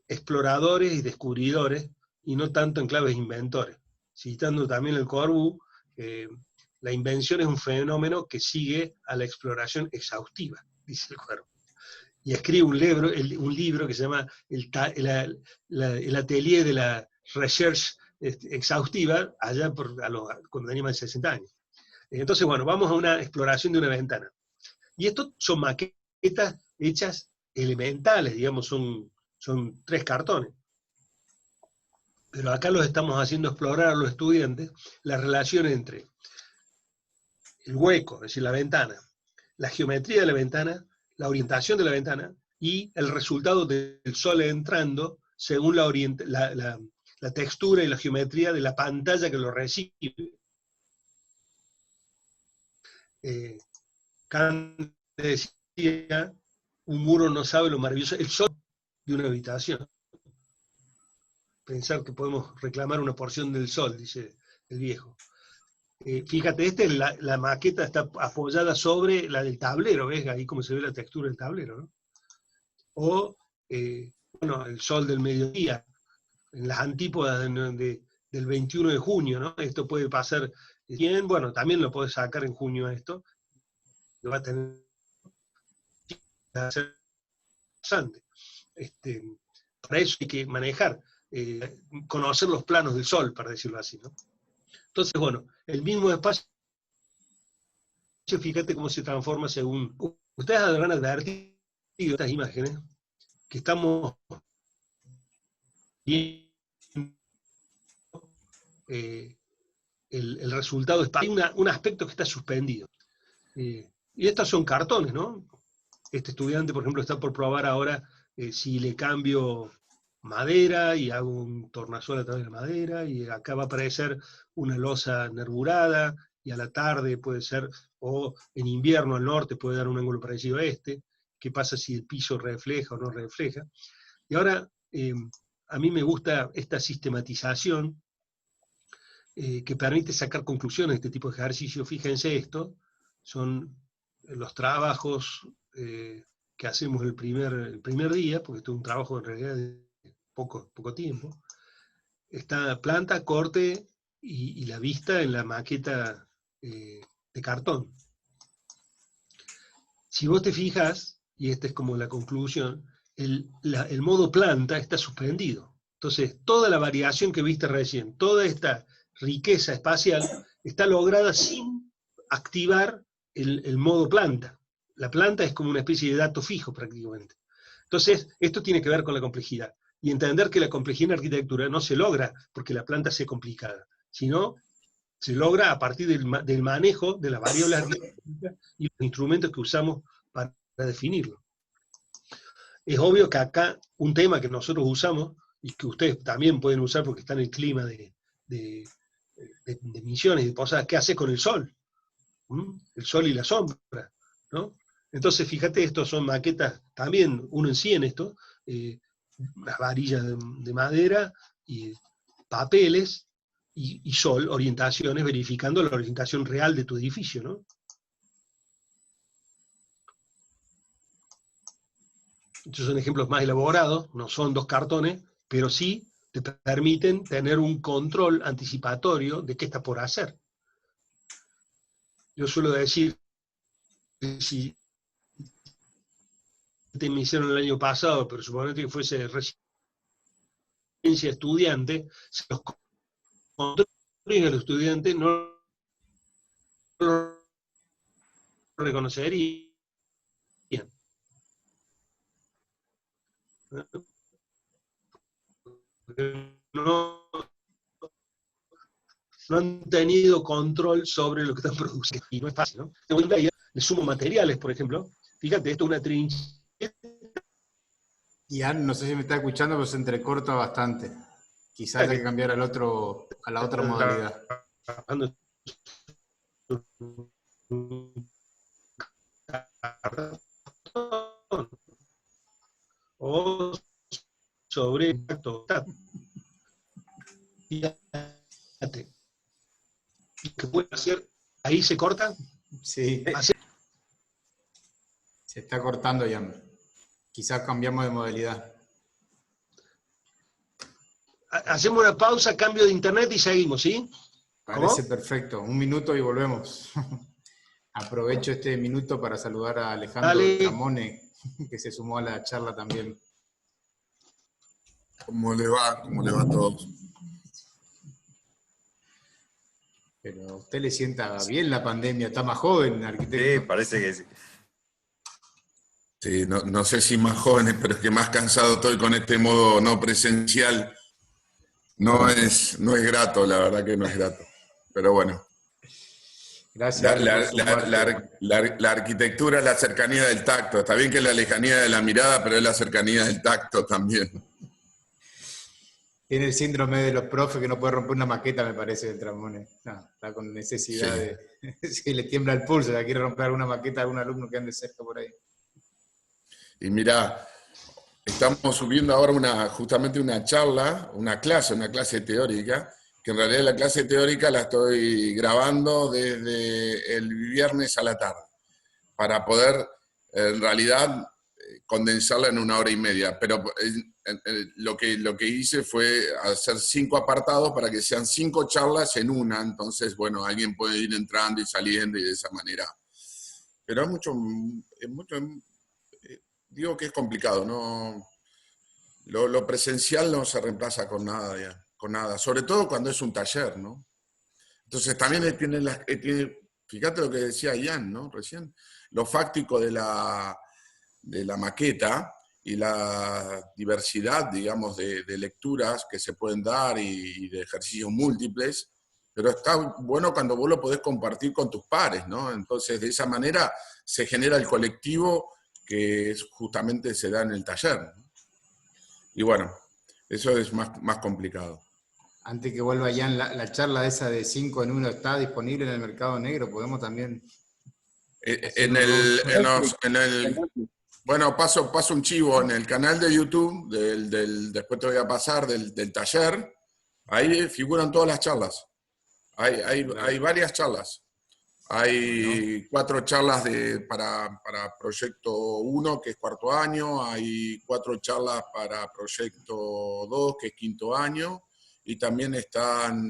exploradores y descubridores, y no tanto en claves inventores. Citando también el Corbu, la invención es un fenómeno que sigue a la exploración exhaustiva, dice el Corbu. Y escribe un libro que se llama el atelier de la research exhaustiva, allá cuando tenía más de 60 años. Entonces, bueno, vamos a una exploración de una ventana. Y esto son maquetas hechas elementales, digamos, son 3 cartones. Pero acá los estamos haciendo explorar a los estudiantes la relación entre el hueco, es decir, la ventana, la geometría de la ventana, la orientación de la ventana y el resultado del sol entrando según la textura y la geometría de la pantalla que lo recibe. Kant decía, un muro no sabe lo maravilloso, el sol de una habitación. Pensar que podemos reclamar una porción del sol, dice el viejo. Fíjate, la maqueta está apoyada sobre la del tablero, ¿ves? Ahí como se ve la textura del tablero, ¿no? O, bueno, el sol del mediodía, en las antípodas del 21 de junio, ¿no? Esto puede pasar bien, bueno, también lo puedes sacar en junio esto, lo va a tener que ser bastante. Para eso hay que manejar, conocer los planos del sol, para decirlo así, ¿no? Entonces, bueno, el mismo espacio, fíjate cómo se transforma según... Ustedes habrán advertido estas imágenes, que estamos viendo el resultado. Hay un aspecto que está suspendido. Y estos son cartones, ¿no? Este estudiante, por ejemplo, está por probar ahora si le cambio madera y hago un tornasol a través de la madera, y acá va a aparecer una losa nervurada, y a la tarde puede ser, o en invierno al norte puede dar un ángulo parecido a este. ¿Qué pasa si el piso refleja o no refleja? Y ahora, a mí me gusta esta sistematización que permite sacar conclusiones de este tipo de ejercicio. Fíjense esto, son los trabajos que hacemos el primer día, porque esto es un trabajo en realidad de poco tiempo. Esta planta, corte y la vista en la maqueta de cartón. Si vos te fijas, y esta es como la conclusión, el modo planta está suspendido. Entonces, toda la variación que viste recién, toda esta riqueza espacial, está lograda sin activar el modo planta. La planta es como una especie de dato fijo prácticamente. Entonces, esto tiene que ver con la complejidad. Y entender que la complejidad en arquitectura no se logra porque la planta sea complicada, sino se logra a partir del manejo de las variables arquitectónicas y los instrumentos que usamos para definirlo. Es obvio que acá un tema que nosotros usamos, y que ustedes también pueden usar porque está en el clima de Misiones y de Posadas, ¿qué hace con el sol? El sol y la sombra, ¿no? Entonces, fíjate, estos son maquetas, también uno en sí en esto, unas varillas de madera y papeles, y sol, orientaciones, verificando la orientación real de tu edificio, ¿no? Estos son ejemplos más elaborados, no son 2 cartones, pero sí te permiten tener un control anticipatorio de qué está por hacer. Yo suelo decir, si me hicieron el año pasado, pero suponete que fuese residencia estudiante, se los controles de los estudiantes no lo reconocerían. No han tenido control sobre lo que están produciendo. Y no es fácil, ¿no? Le sumo materiales, por ejemplo. Fíjate, esto es una trinchera. Ian, no sé si me está escuchando, pero se entrecorta bastante. Quizás hay que cambiar a la otra modalidad. O sobre impacto. Fíjate. ¿Qué puede hacer? Ahí se corta. Sí. Se está cortando, Ian. Quizás cambiamos de modalidad. Hacemos una pausa, cambio de internet y seguimos, ¿sí? Parece perfecto. 1 minuto y volvemos. Aprovecho este minuto para saludar a Alejandro Chamone, que se sumó a la charla también. ¿Cómo le va? ¿Cómo le va a todos? Pero a usted le sienta bien la pandemia, está más joven, arquitecto. Sí, parece que sí. Sí, no sé si más jóvenes, pero es que más cansado estoy con este modo no presencial. No es grato, la verdad que no es grato. Pero bueno. Gracias, Ale, por sumarte. La arquitectura es la cercanía del tacto. Está bien que es la lejanía de la mirada, pero es la cercanía del tacto también. Tiene el síndrome de los profes que no puede romper una maqueta, me parece, el Tramone. No, está con necesidad de... Si le tiembla el pulso, ya quiere romper alguna maqueta a algún alumno que ande cerca por ahí. Y mirá, estamos subiendo ahora justamente una charla, una clase teórica, que en realidad la clase teórica la estoy grabando desde el viernes a la tarde, para poder, en realidad, condensarla en 1 hora y media. Pero lo que hice fue hacer 5 apartados para que sean 5 charlas en una. Entonces, bueno, alguien puede ir entrando y saliendo y de esa manera. Pero digo que es complicado, ¿no? Lo presencial no se reemplaza con nada ya, con nada. Sobre todo cuando es un taller, ¿no? Entonces también tiene, fíjate lo que decía Ian, ¿no? Recién, lo fáctico de la maqueta y la diversidad, digamos, de lecturas que se pueden dar y de ejercicios múltiples, pero está bueno cuando vos lo podés compartir con tus pares, ¿no? Entonces, de esa manera se genera el colectivo que justamente se da en el taller, ¿no? Y bueno, eso es más complicado. Antes que vuelva ya la charla esa de 5 en 1 está disponible en el mercado negro, podemos también... Bueno, paso un chivo en el canal de YouTube, después te voy a pasar del taller, ahí figuran todas las charlas. Hay varias charlas. Hay 4 charlas para proyecto 1, que es 4.º año, hay 4 charlas para proyecto 2, que es 5.º año, y también están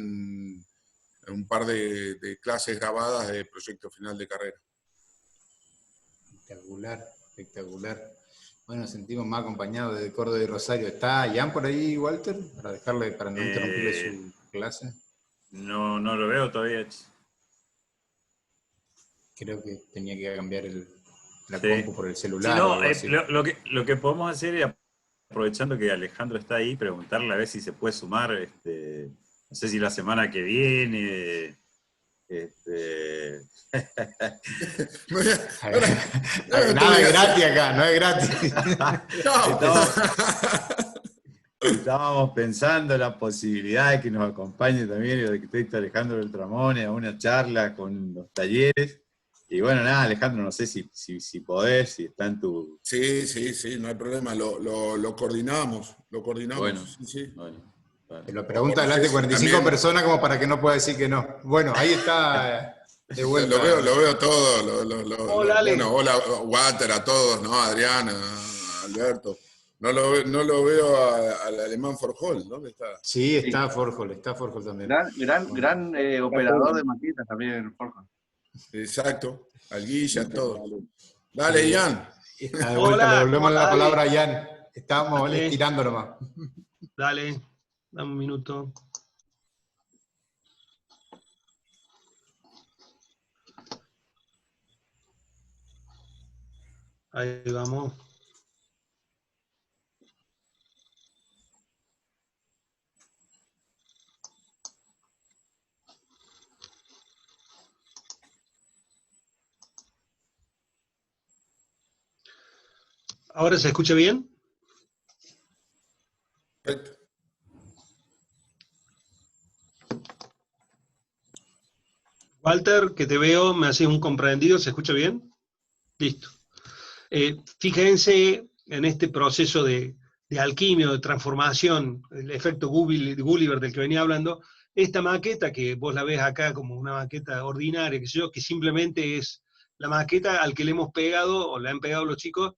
un par de clases grabadas de proyecto final de carrera. Espectacular, espectacular. Bueno, nos sentimos más acompañados desde Córdoba y Rosario. ¿Está Jan por ahí, Walter? Para no interrumpirle su clase. No lo veo todavía. Creo que tenía que cambiar la compu por el celular. Sí, no, o algo así. lo que podemos hacer es, aprovechando que Alejandro está ahí, preguntarle a ver si se puede sumar, no sé si la semana que viene. Nada es gratis acá, no es gratis. Estábamos pensando en la posibilidad de que nos acompañe también el arquitecto Alejandro Beltramone a una charla con los talleres. Y bueno, nada, Alejandro, no sé si podés, si está en tu... Sí, no hay problema, lo coordinamos. Bueno, sí. Bueno. Te lo pregunta delante de 45 también... personas como para que no pueda decir que no. Bueno, ahí está de vuelta. Lo veo todo. Hola, Ale. Bueno, hola, Walter, a todos, ¿no? Adriana, Alberto. No lo veo al alemán Forjol, ¿dónde está? Sí, está Forjol también. Gran operador de maquetas también, Forjol. Exacto, al Guilla, a todos. Dale, Ian. Está de vuelta, le devolvemos la palabra a Ian. Estábamos estirando nomás. Dale, dame un minuto. Ahí vamos. ¿Ahora se escucha bien? Perfecto. Walter, que te veo, me haces un comprendido, ¿se escucha bien? Listo. Fíjense en este proceso de alquimia, de transformación, el efecto Gulliver del que venía hablando, esta maqueta que vos la ves acá como una maqueta ordinaria, que simplemente es la maqueta al que le hemos pegado, o le han pegado los chicos,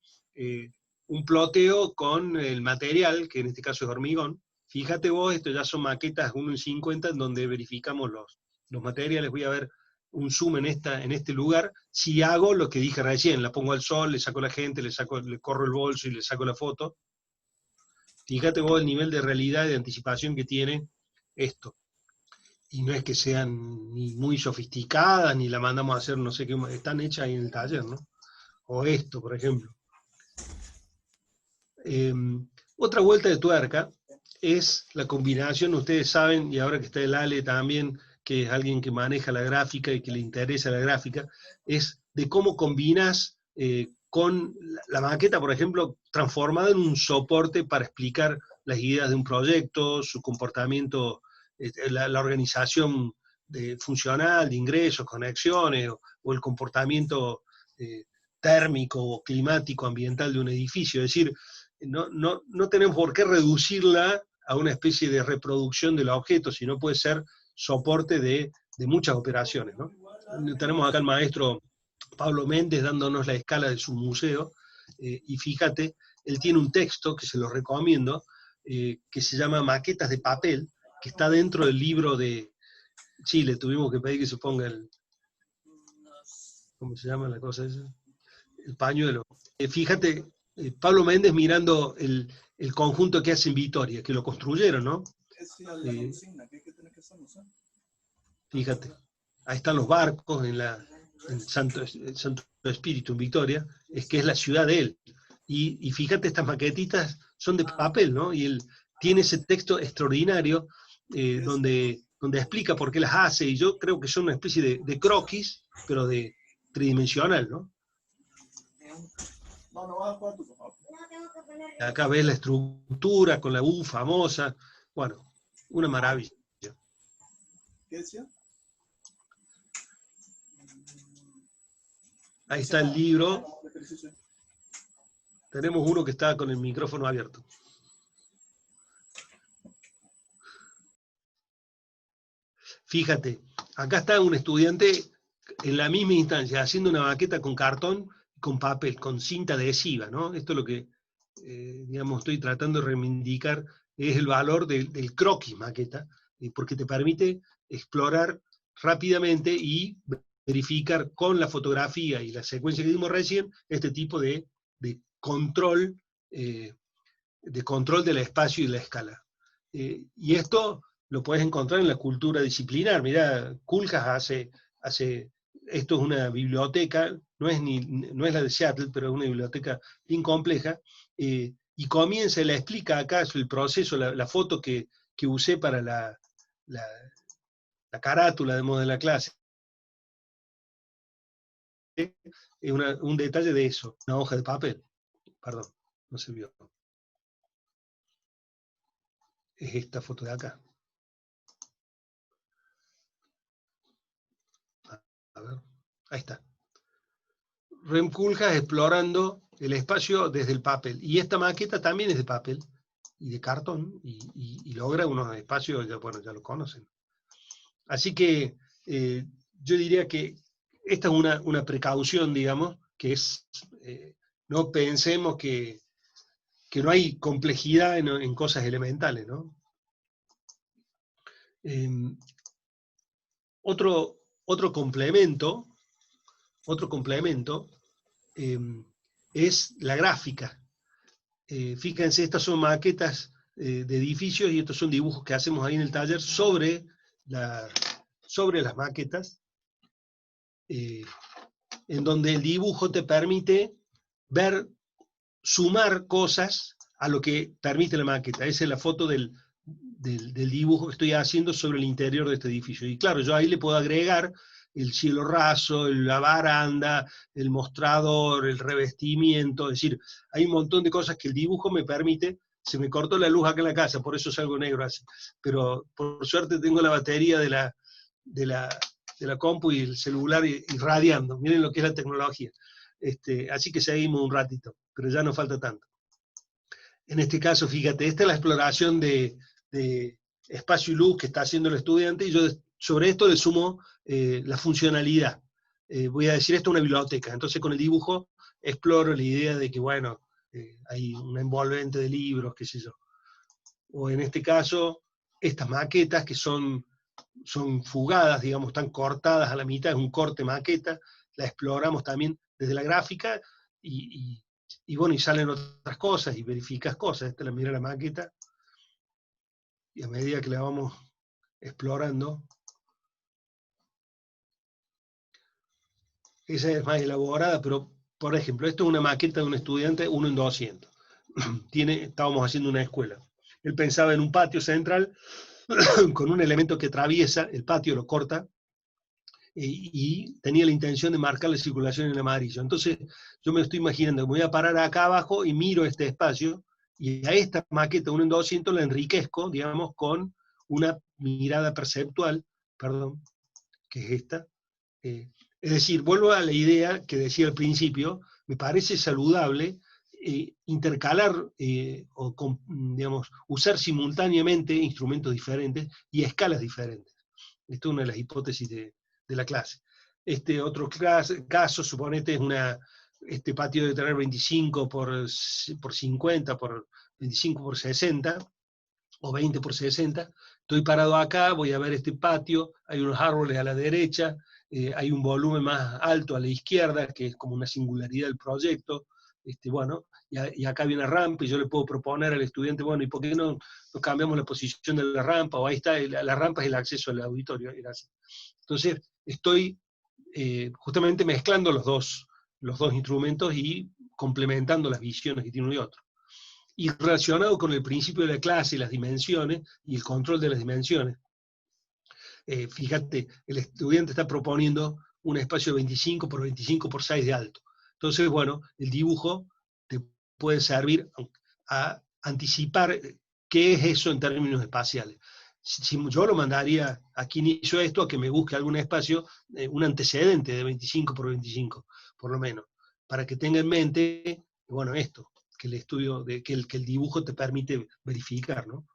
un ploteo con el material, que en este caso es hormigón. Fíjate vos, esto ya son maquetas 1:50 en donde verificamos los materiales. Voy a ver un zoom en este lugar, si hago lo que dije recién, la pongo al sol, le saco a la gente, le corro el bolso y le saco la foto. Fíjate vos el nivel de realidad y de anticipación que tiene esto. Y no es que sean ni muy sofisticadas, ni la mandamos a hacer no sé qué, están hechas ahí en el taller, ¿no? O esto, por ejemplo. Otra vuelta de tuerca es la combinación, ustedes saben, y ahora que está el Ale también, que es alguien que maneja la gráfica y que le interesa la gráfica, es de cómo combinas con la maqueta, por ejemplo, transformada en un soporte para explicar las ideas de un proyecto, su comportamiento, la organización funcional, de ingresos, conexiones, o el comportamiento térmico o climático ambiental de un edificio. Es decir, no tenemos por qué reducirla a una especie de reproducción del objeto, sino puede ser soporte de muchas operaciones, ¿no? Tenemos acá al maestro Pablo Méndez dándonos la escala de su museo, y fíjate, él tiene un texto que se lo recomiendo, que se llama Maquetas de papel, que está dentro del libro de Chile. Tuvimos que pedir que se ponga ¿cómo se llama la cosa esa? El pañuelo. Fíjate, Pablo Méndez mirando el conjunto que hace en Vitoria, que lo construyeron, ¿no? Fíjate, ahí están los barcos en el Santo Espíritu en Vitoria, es que es la ciudad de él. Y fíjate, estas maquetitas son de papel, ¿no? Y él tiene ese texto extraordinario donde explica por qué las hace, y yo creo que son una especie de croquis, pero de tridimensional, ¿no? Acá ves la estructura con la U famosa, bueno, una maravilla. ¿Qué decía? Ahí está el libro. Tenemos uno que está con el micrófono abierto. Fíjate, acá está un estudiante en la misma instancia, haciendo una maqueta con cartón, con papel, con cinta adhesiva, ¿no? Esto es lo que, digamos, estoy tratando de reivindicar, es el valor del croquis maqueta, porque te permite explorar rápidamente y verificar con la fotografía y la secuencia que dimos recién este tipo de control, del espacio y de la escala. Y esto lo puedes encontrar en la cultura disciplinar. Mirá, Kuljas hace, esto es una biblioteca, no es la de Seattle, pero es una biblioteca bien compleja, y comienza, le explica acá el proceso, la foto que usé para la carátula de la clase. Es un detalle de eso, una hoja de papel, perdón, no se vio. Es esta foto de acá. A ver, ahí está. Rem Koolhaas explorando el espacio desde el papel. Y esta maqueta también es de papel y de cartón, y logra unos espacios, bueno, ya lo conocen. Así que yo diría que esta es una precaución, digamos, que es, no pensemos que no hay complejidad en cosas elementales, ¿no? Otro complemento es la gráfica. Fíjense, estas son maquetas de edificios, y estos son dibujos que hacemos ahí en el taller sobre las maquetas, en donde el dibujo te permite sumar cosas a lo que permite la maqueta. Esa es la foto del dibujo que estoy haciendo sobre el interior de este edificio. Y claro, yo ahí le puedo agregar el cielo raso, la baranda, el mostrador, el revestimiento, es decir, hay un montón de cosas que el dibujo me permite. Se me cortó la luz acá en la casa, por eso salgo negro así, pero por suerte tengo la batería de la compu y el celular irradiando. Miren lo que es la tecnología. Así que seguimos un ratito, pero ya no falta tanto. En este caso, fíjate, esta es la exploración de espacio y luz que está haciendo el estudiante, y yo sobre esto le sumo la funcionalidad. Voy a decir, esto es una biblioteca, entonces con el dibujo exploro la idea de que, bueno, hay un envolvente de libros, qué sé yo. O en este caso, estas maquetas que son fugadas, digamos, están cortadas a la mitad, es un corte maqueta, la exploramos también desde la gráfica, y bueno, y salen otras cosas, y verificas cosas. Esta la mira la maqueta, y a medida que la vamos explorando, esa es más elaborada, pero, por ejemplo, esto es una maqueta de un estudiante 1 en 200. estábamos haciendo una escuela. Él pensaba en un patio central con un elemento que atraviesa el patio, lo corta, y tenía la intención de marcar la circulación en amarillo. Entonces yo me estoy imaginando, me voy a parar acá abajo y miro este espacio, y a esta maqueta 1 en 200 la enriquezco, digamos, con una mirada perceptual, perdón, que es esta. Es decir, vuelvo a la idea que decía al principio, me parece saludable intercalar digamos, usar simultáneamente instrumentos diferentes y escalas diferentes. Esta es una de las hipótesis de la clase. Este otro caso, suponete, es este patio debe tener 25 por 50, por 25 por 60, o 20 por 60. Estoy parado acá, voy a ver este patio, hay unos árboles a la derecha, hay un volumen más alto a la izquierda, que es como una singularidad del proyecto. Bueno, y acá hay una rampa, y yo le puedo proponer al estudiante, bueno, ¿y por qué no cambiamos la posición de la rampa? O ahí está, la rampa es el acceso al auditorio. Entonces, estoy justamente mezclando los dos instrumentos y complementando las visiones que tiene uno y otro. Y relacionado con el principio de la clase, las dimensiones y el control de las dimensiones. Fíjate, el estudiante está proponiendo un espacio de 25 por 25 por 6 de alto. Entonces, bueno, el dibujo te puede servir a anticipar qué es eso en términos espaciales. Si yo lo mandaría a quien hizo esto a que me busque algún espacio, un antecedente de 25 por 25, por lo menos, para que tenga en mente, bueno, esto, que el estudio, que el dibujo te permite verificar, ¿no?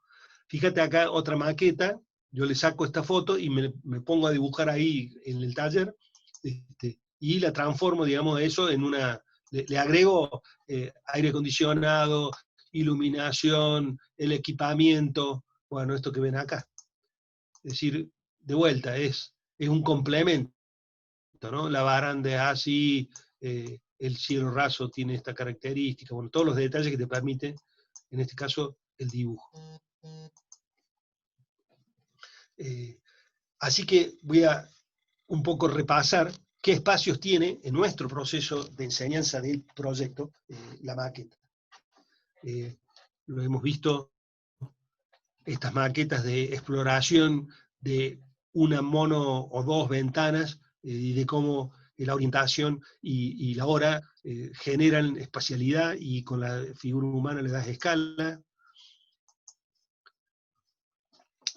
Fíjate acá otra maqueta, yo le saco esta foto y me pongo a dibujar ahí en el taller, y la transformo, digamos, eso en una, le agrego aire acondicionado, iluminación, el equipamiento, bueno, esto que ven acá. Es decir, de vuelta, es un complemento, ¿no? La baranda es así, el cielo raso tiene esta característica, bueno, todos los detalles que te permiten, en este caso, el dibujo. Así que voy a un poco repasar qué espacios tiene en nuestro proceso de enseñanza del proyecto la maqueta. Lo hemos visto, estas maquetas de exploración de una mono o dos ventanas, y de cómo la orientación y la hora generan espacialidad, y con la figura humana le das escala.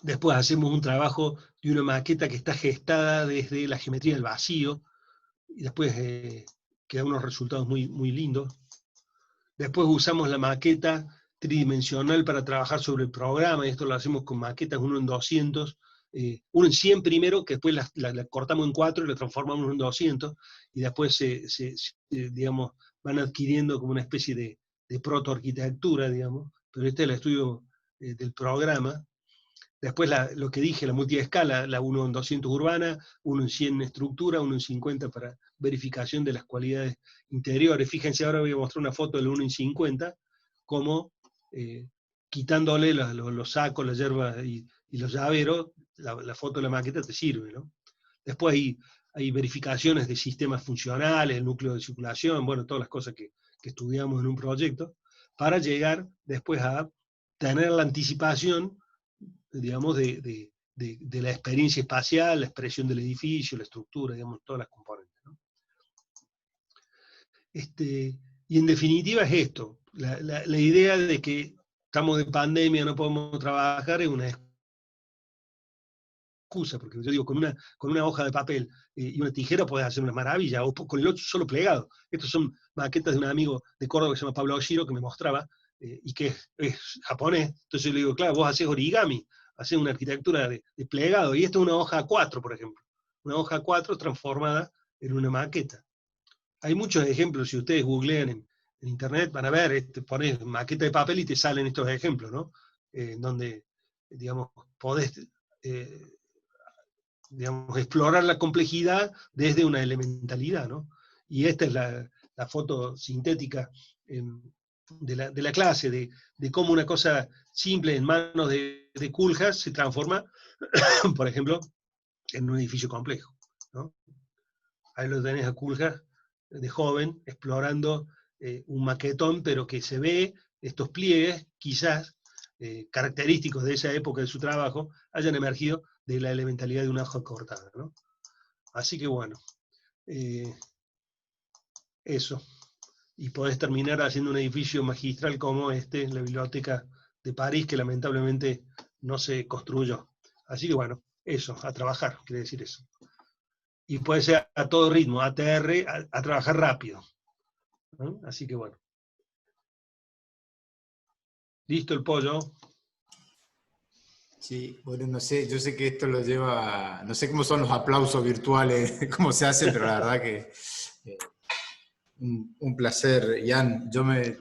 Después hacemos un trabajo de una maqueta que está gestada desde la geometría del vacío, y después quedan unos resultados muy, muy lindos. Después usamos la maqueta tridimensional para trabajar sobre el programa, y esto lo hacemos con maquetas 1 en 200, 1 en 100 primero, que después la cortamos en 4 y la transformamos en 200, y después digamos, van adquiriendo como una especie de protoarquitectura, digamos, pero este es el estudio del programa. Después lo que dije, la multiescala, la 1 en 200 urbana, 1 en 100 estructura, 1 en 50 para verificación de las cualidades interiores. Fíjense, ahora voy a mostrar una foto del 1 en 50, como quitándole los sacos, la hierba y los llaveros, la foto de la maqueta te sirve, ¿no? Después hay verificaciones de sistemas funcionales, el núcleo de circulación, bueno, todas las cosas que estudiamos en un proyecto, para llegar después a tener la anticipación, digamos, de la experiencia espacial, la expresión del edificio, la estructura, digamos, todas las componentes, ¿no? Y en definitiva es esto, la idea de que estamos de pandemia, no podemos trabajar, es una excusa, porque yo digo, con una hoja de papel y una tijera podés hacer una maravilla, o con el otro solo plegado. Estos son maquetas de un amigo de Córdoba que se llama Pablo Oshiro, que me mostraba, y que es japonés. Entonces yo le digo, claro, vos hacés origami, hacés una arquitectura de plegado, y esto es una hoja A4, por ejemplo. Una hoja A4 transformada en una maqueta. Hay muchos ejemplos, si ustedes googlean en internet, van a ver, pones maqueta de papel y te salen estos ejemplos, ¿no? Donde, digamos, podés digamos, explorar la complejidad desde una elementalidad, ¿no? Y esta es la foto sintética de la clase, de cómo una cosa simple en manos de Koolhaas se transforma, por ejemplo, en un edificio complejo, ¿no? Ahí lo tenés a Koolhaas de joven, explorando un maquetón, pero que se ve estos pliegues, quizás característicos de esa época de su trabajo, hayan emergido de la elementalidad de una hoja cortada, ¿no? Así que bueno, eso. Y podés terminar haciendo un edificio magistral como la Biblioteca de París, que lamentablemente no se construyó. Así que bueno, eso, a trabajar, quiere decir eso. Y puede ser a todo ritmo, ATR, a trabajar rápido, ¿no? Así que bueno. ¿Listo el pollo? Sí, bueno, no sé, yo sé que esto lo lleva, no sé cómo son los aplausos virtuales, cómo se hacen, pero la verdad que un placer, Ian. Yo me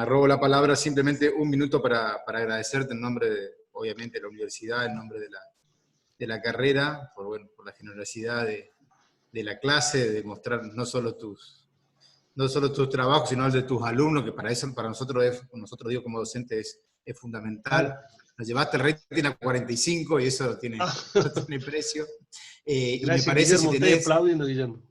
robo la palabra simplemente un minuto para agradecerte en nombre de, obviamente, de la universidad, en nombre de la carrera, por la generosidad de la clase, de mostrar no solo tus trabajos, sino el de tus alumnos, que para eso, para nosotros, digo, como docente, es fundamental. Nos llevaste el rating a 45 y eso no tiene precio. Gracias, y me parece, Guillermo, si tenés, estoy aplaudiendo, Guillermo.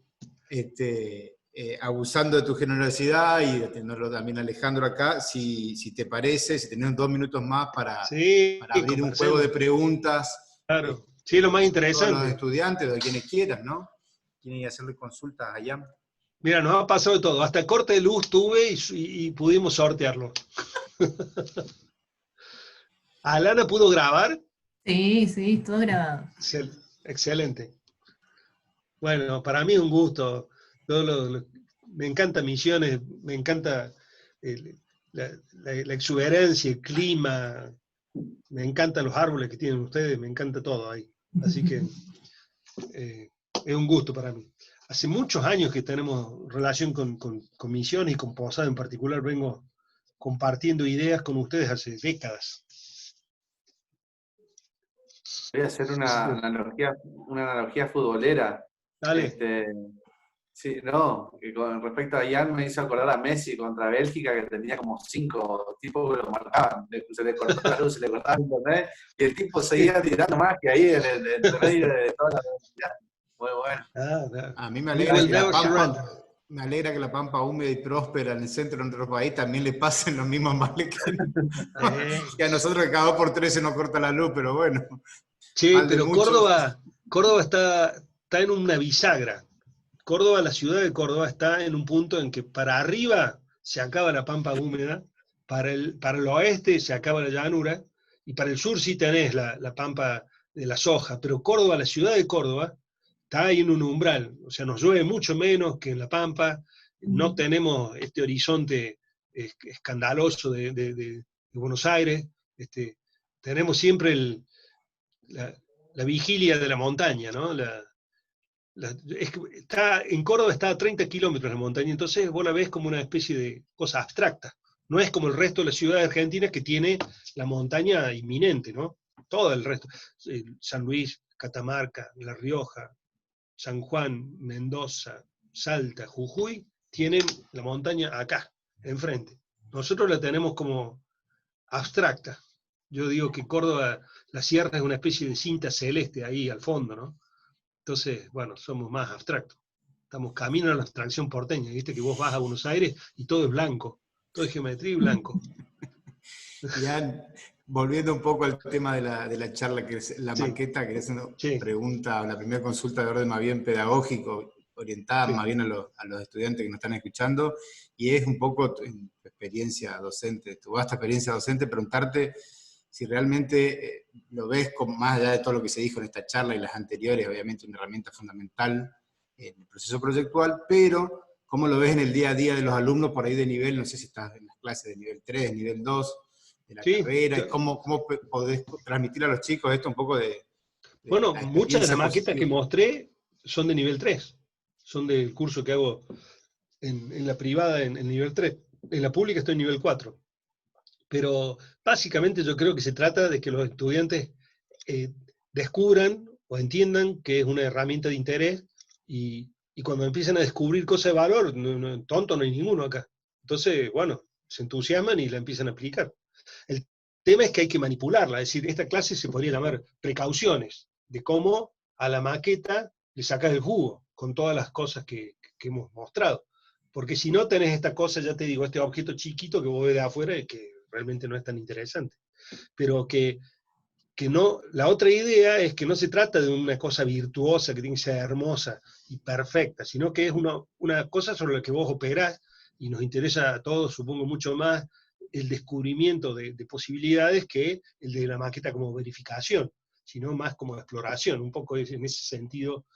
Abusando de tu generosidad y de tenerlo también Alejandro acá, si te parece, si tenés 2 minutos más para abrir un juego de preguntas. Claro, sí, lo más interesante. Todos los estudiantes, de quienes quieran, ¿no? Quieren hacerle consultas allá. Mira, nos ha pasado de todo. Hasta corte de luz tuve y pudimos sortearlo. ¿Alana pudo grabar? Sí, todo grabado. Excelente. Bueno, para mí es un gusto. Me encanta Misiones, me encanta la exuberancia, el clima, me encantan los árboles que tienen ustedes, me encanta todo ahí. Así que es un gusto para mí. Hace muchos años que tenemos relación con Misiones y con Posada en particular, vengo compartiendo ideas con ustedes hace décadas. Voy a hacer una analogía futbolera. Dale. Sí, no, que con respecto a Ian me hizo acordar a Messi contra Bélgica, que tenía como 5 tipos que lo marcaban. Se le cortaba la luz, se le cortaba el internet, y el tipo seguía tirando más que ahí en el medio de toda la velocidad. Muy bueno. A mí me alegra que la Pampa húmeda y próspera en el centro de nuestro país también le pasen los mismos males que a nosotros, que cada 2 por 3 se nos corta la luz, pero bueno. Sí, pero Córdoba está en una bisagra. Córdoba, la ciudad de Córdoba, está en un punto en que para arriba se acaba la pampa húmeda, para el oeste se acaba la llanura, y para el sur sí tenés la pampa de la soja, pero Córdoba, la ciudad de Córdoba, está ahí en un umbral, o sea, nos llueve mucho menos que en la pampa, no tenemos este horizonte escandaloso de Buenos Aires, tenemos siempre la vigilia de la montaña, ¿no? En Córdoba está a 30 kilómetros de montaña, entonces vos la ves como una especie de cosa abstracta. No es como el resto de las ciudades argentinas que tiene la montaña inminente, ¿no? Todo el resto. San Luis, Catamarca, La Rioja, San Juan, Mendoza, Salta, Jujuy, tienen la montaña acá, enfrente. Nosotros la tenemos como abstracta. Yo digo que Córdoba, la sierra es una especie de cinta celeste ahí al fondo, ¿no? Entonces, bueno, somos más abstractos. Estamos camino a la abstracción porteña. Viste que vos vas a Buenos Aires y todo es blanco. Todo es geometría y blanco. Ya, volviendo un poco al tema de la charla, que es la maqueta, que es una pregunta, la primera consulta de orden más bien pedagógico, orientada más bien a los estudiantes que nos están escuchando, y es un poco tu experiencia docente, tu vasta experiencia docente, preguntarte si realmente lo ves más allá de todo lo que se dijo en esta charla y las anteriores, obviamente una herramienta fundamental en el proceso proyectual, pero ¿cómo lo ves en el día a día de los alumnos por ahí de nivel, no sé si estás en las clases de nivel 3, nivel 2, de la carrera, y cómo podés transmitir a los chicos esto un poco de bueno, muchas de las maquetas que mostré son de nivel 3, son del curso que hago en la privada en nivel 3, en la pública estoy en nivel 4. Pero básicamente yo creo que se trata de que los estudiantes descubran o entiendan que es una herramienta de interés y cuando empiezan a descubrir cosas de valor, tonto no hay ninguno acá. Entonces, bueno, se entusiasman y la empiezan a aplicar. El tema es que hay que manipularla, es decir, esta clase se podría llamar precauciones, de cómo a la maqueta le sacas el jugo con todas las cosas que hemos mostrado. Porque si no tenés esta cosa, ya te digo, este objeto chiquito que vos ves de afuera y que realmente no es tan interesante. Pero que no, la otra idea es que no se trata de una cosa virtuosa que tiene que ser hermosa y perfecta, sino que es una cosa sobre la que vos operás, y nos interesa a todos, supongo, mucho más el descubrimiento de posibilidades que el de la maqueta como verificación, sino más como exploración, un poco en ese sentido,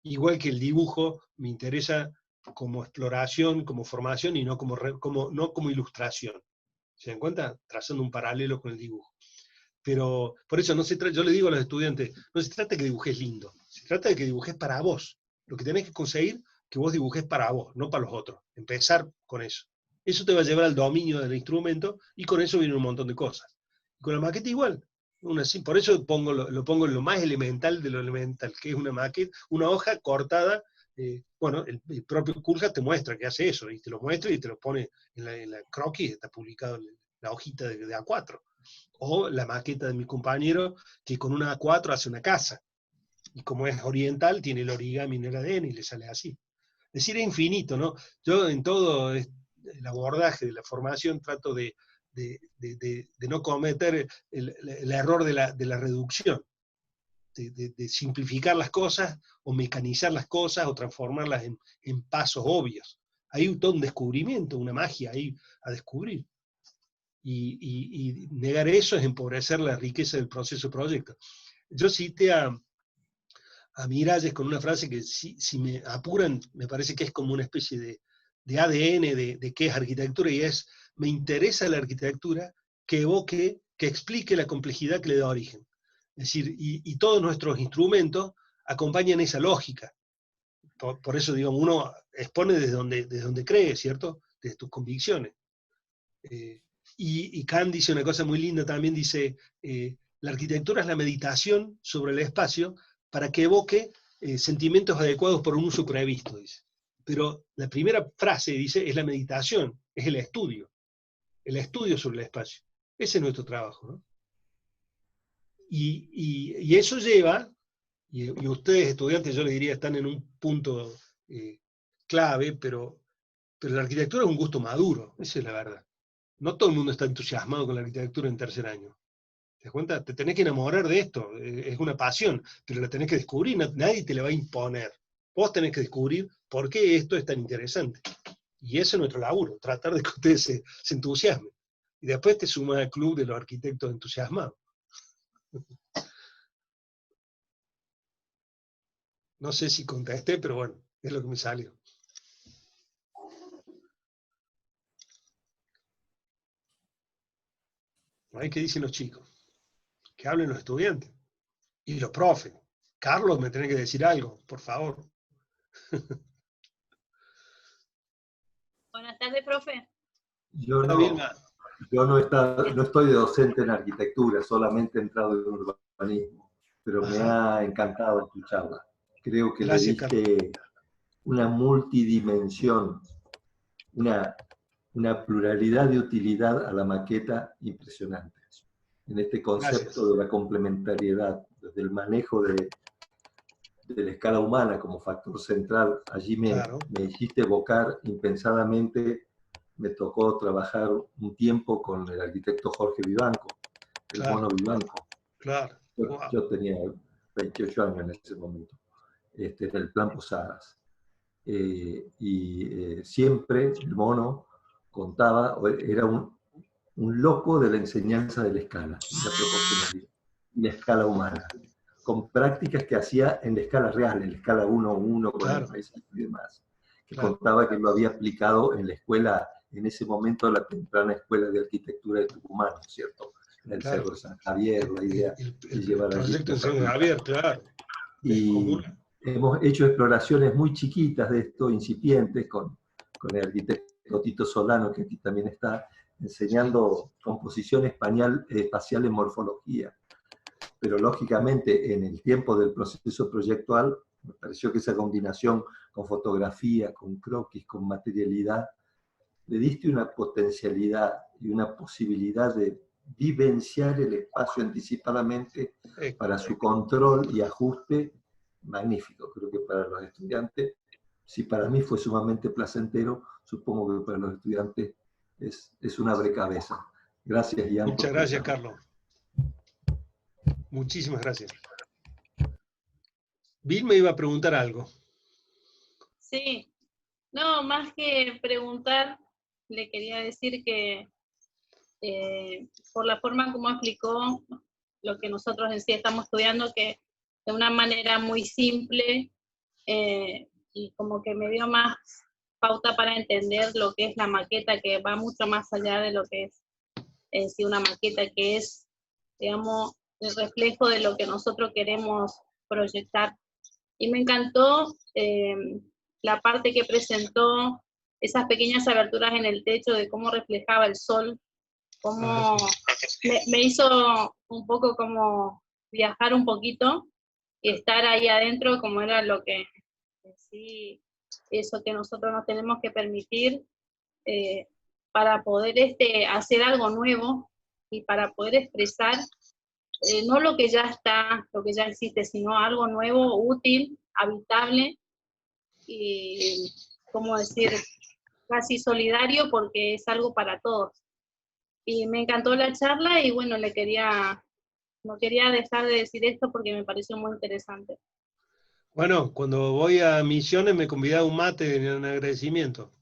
igual que el dibujo me interesa como exploración, como formación, y no como ilustración. ¿Se dan cuenta? Trazando un paralelo con el dibujo. Pero por eso yo le digo a los estudiantes, no se trata de que dibujes lindo, se trata de que dibujes para vos. Lo que tenés que conseguir que vos dibujes para vos, no para los otros. Empezar con eso. Eso te va a llevar al dominio del instrumento, y con eso viene un montón de cosas. Y con la maqueta igual. Por eso lo pongo en lo más elemental de lo elemental, que es una maqueta, una hoja cortada. Bueno, el propio Coolhack te muestra que hace eso, y te lo muestra y te lo pone en la croquis, está publicado en la hojita de A4. O la maqueta de mi compañero, que con una A4 hace una casa. Y como es oriental, tiene el origami en el ADN y le sale así. Es decir, es infinito, ¿no? Yo en todo el abordaje de la formación trato de no cometer el error de la reducción, de simplificar las cosas, o mecanizar las cosas, o transformarlas en pasos obvios. Hay todo un descubrimiento, una magia ahí a descubrir. Y negar eso es empobrecer la riqueza del proceso proyecto. Yo cité a Miralles con una frase que, si me apuran, me parece que es como una especie de ADN de qué es arquitectura, y es: me interesa la arquitectura que evoque, que explique la complejidad que le da origen. Es decir, y todos nuestros instrumentos acompañan esa lógica. Por eso, digamos, uno expone desde donde cree, ¿cierto? Desde tus convicciones. Y Kant dice una cosa muy linda también, dice, la arquitectura es la meditación sobre el espacio para que evoque sentimientos adecuados por un uso previsto, dice. Pero la primera frase, dice, es la meditación, es el estudio sobre el espacio. Ese es nuestro trabajo, ¿no? Y eso lleva, y ustedes estudiantes yo les diría están en un punto clave, pero la arquitectura es un gusto maduro, esa es la verdad. No todo el mundo está entusiasmado con la arquitectura en tercer año. ¿Te das cuenta? Te tenés que enamorar de esto, es una pasión, pero la tenés que descubrir, nadie te la va a imponer. Vos tenés que descubrir por qué esto es tan interesante. Y ese es nuestro laburo, tratar de que ustedes se entusiasmen. Y después te sumas al club de los arquitectos entusiasmados. No sé si contesté, pero bueno, es lo que me salió. Ahí que dicen los chicos. Que hablen los estudiantes. Y los profes. Carlos, me tenés que decir algo, por favor. Buenas tardes, profe. Yo no estoy de docente en arquitectura, solamente he entrado en urbanismo, pero me ha encantado escucharla. Creo que le diste una multidimensión, una pluralidad de utilidad a la maqueta impresionante. En este concepto de la complementariedad, desde el manejo de la escala humana como factor central, allí me hiciste evocar impensadamente. Me tocó trabajar un tiempo con el arquitecto Jorge Vivanco, el mono Vivanco. Claro. Yo tenía 28 años en ese momento, en el Plan Posadas. Siempre el mono contaba, era un loco de la enseñanza de la escala, de la proporcionalidad, la escala humana, con prácticas que hacía en la escala real, en la escala 1:1, con el paisaje y demás. Que contaba que lo había aplicado en la escuela, en ese momento la temprana escuela de arquitectura de Tucumán, ¿cierto? En el Cerro de San Javier, la idea de llevar el proyecto de San Javier, claro. Y hemos hecho exploraciones muy chiquitas de esto, incipientes, con el arquitecto Tito Solano, que aquí también está, enseñando composición espacial en morfología. Pero lógicamente en el tiempo del proceso proyectual me pareció que esa combinación con fotografía, con croquis, con materialidad, le diste una potencialidad y una posibilidad de vivenciar el espacio anticipadamente para su control y ajuste magnífico. Creo que para los estudiantes si para mí fue sumamente placentero, supongo que para los estudiantes es un abrecabezas. Gracias, Ian. Muchas gracias, Carlos. Muchísimas gracias. Bill me iba a preguntar algo. Sí, no, más que preguntar, le quería decir que por la forma como explicó lo que nosotros en sí estamos estudiando, que de una manera muy simple y como que me dio más pauta para entender lo que es la maqueta, que va mucho más allá de lo que es en sí una maqueta, que es, digamos, el reflejo de lo que nosotros queremos proyectar. Y me encantó la parte que presentó, esas pequeñas aberturas en el techo de cómo reflejaba el sol, cómo me hizo un poco como viajar un poquito y estar ahí adentro, como era lo que sí, eso que nosotros nos tenemos que permitir para poder hacer algo nuevo y para poder expresar no lo que ya está, lo que ya existe, sino algo nuevo, útil, habitable y, ¿cómo decir?, casi solidario, porque es algo para todos. Y me encantó la charla y bueno, no quería dejar de decir esto porque me pareció muy interesante. Bueno, cuando voy a Misiones me convida a un mate en agradecimiento.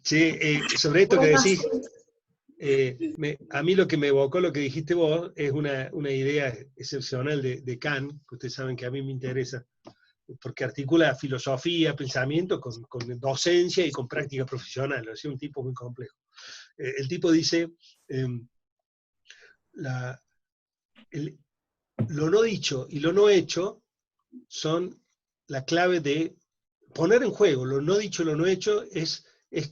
Sí, sobre esto que decís, a mí lo que me evocó lo que dijiste vos es una idea excepcional de Kant, que ustedes saben que a mí me interesa, porque articula filosofía, pensamiento con docencia y con práctica profesional. Es un tipo muy complejo. El tipo dice, lo no dicho y lo no hecho son la clave de poner en juego. Lo no dicho y lo no hecho es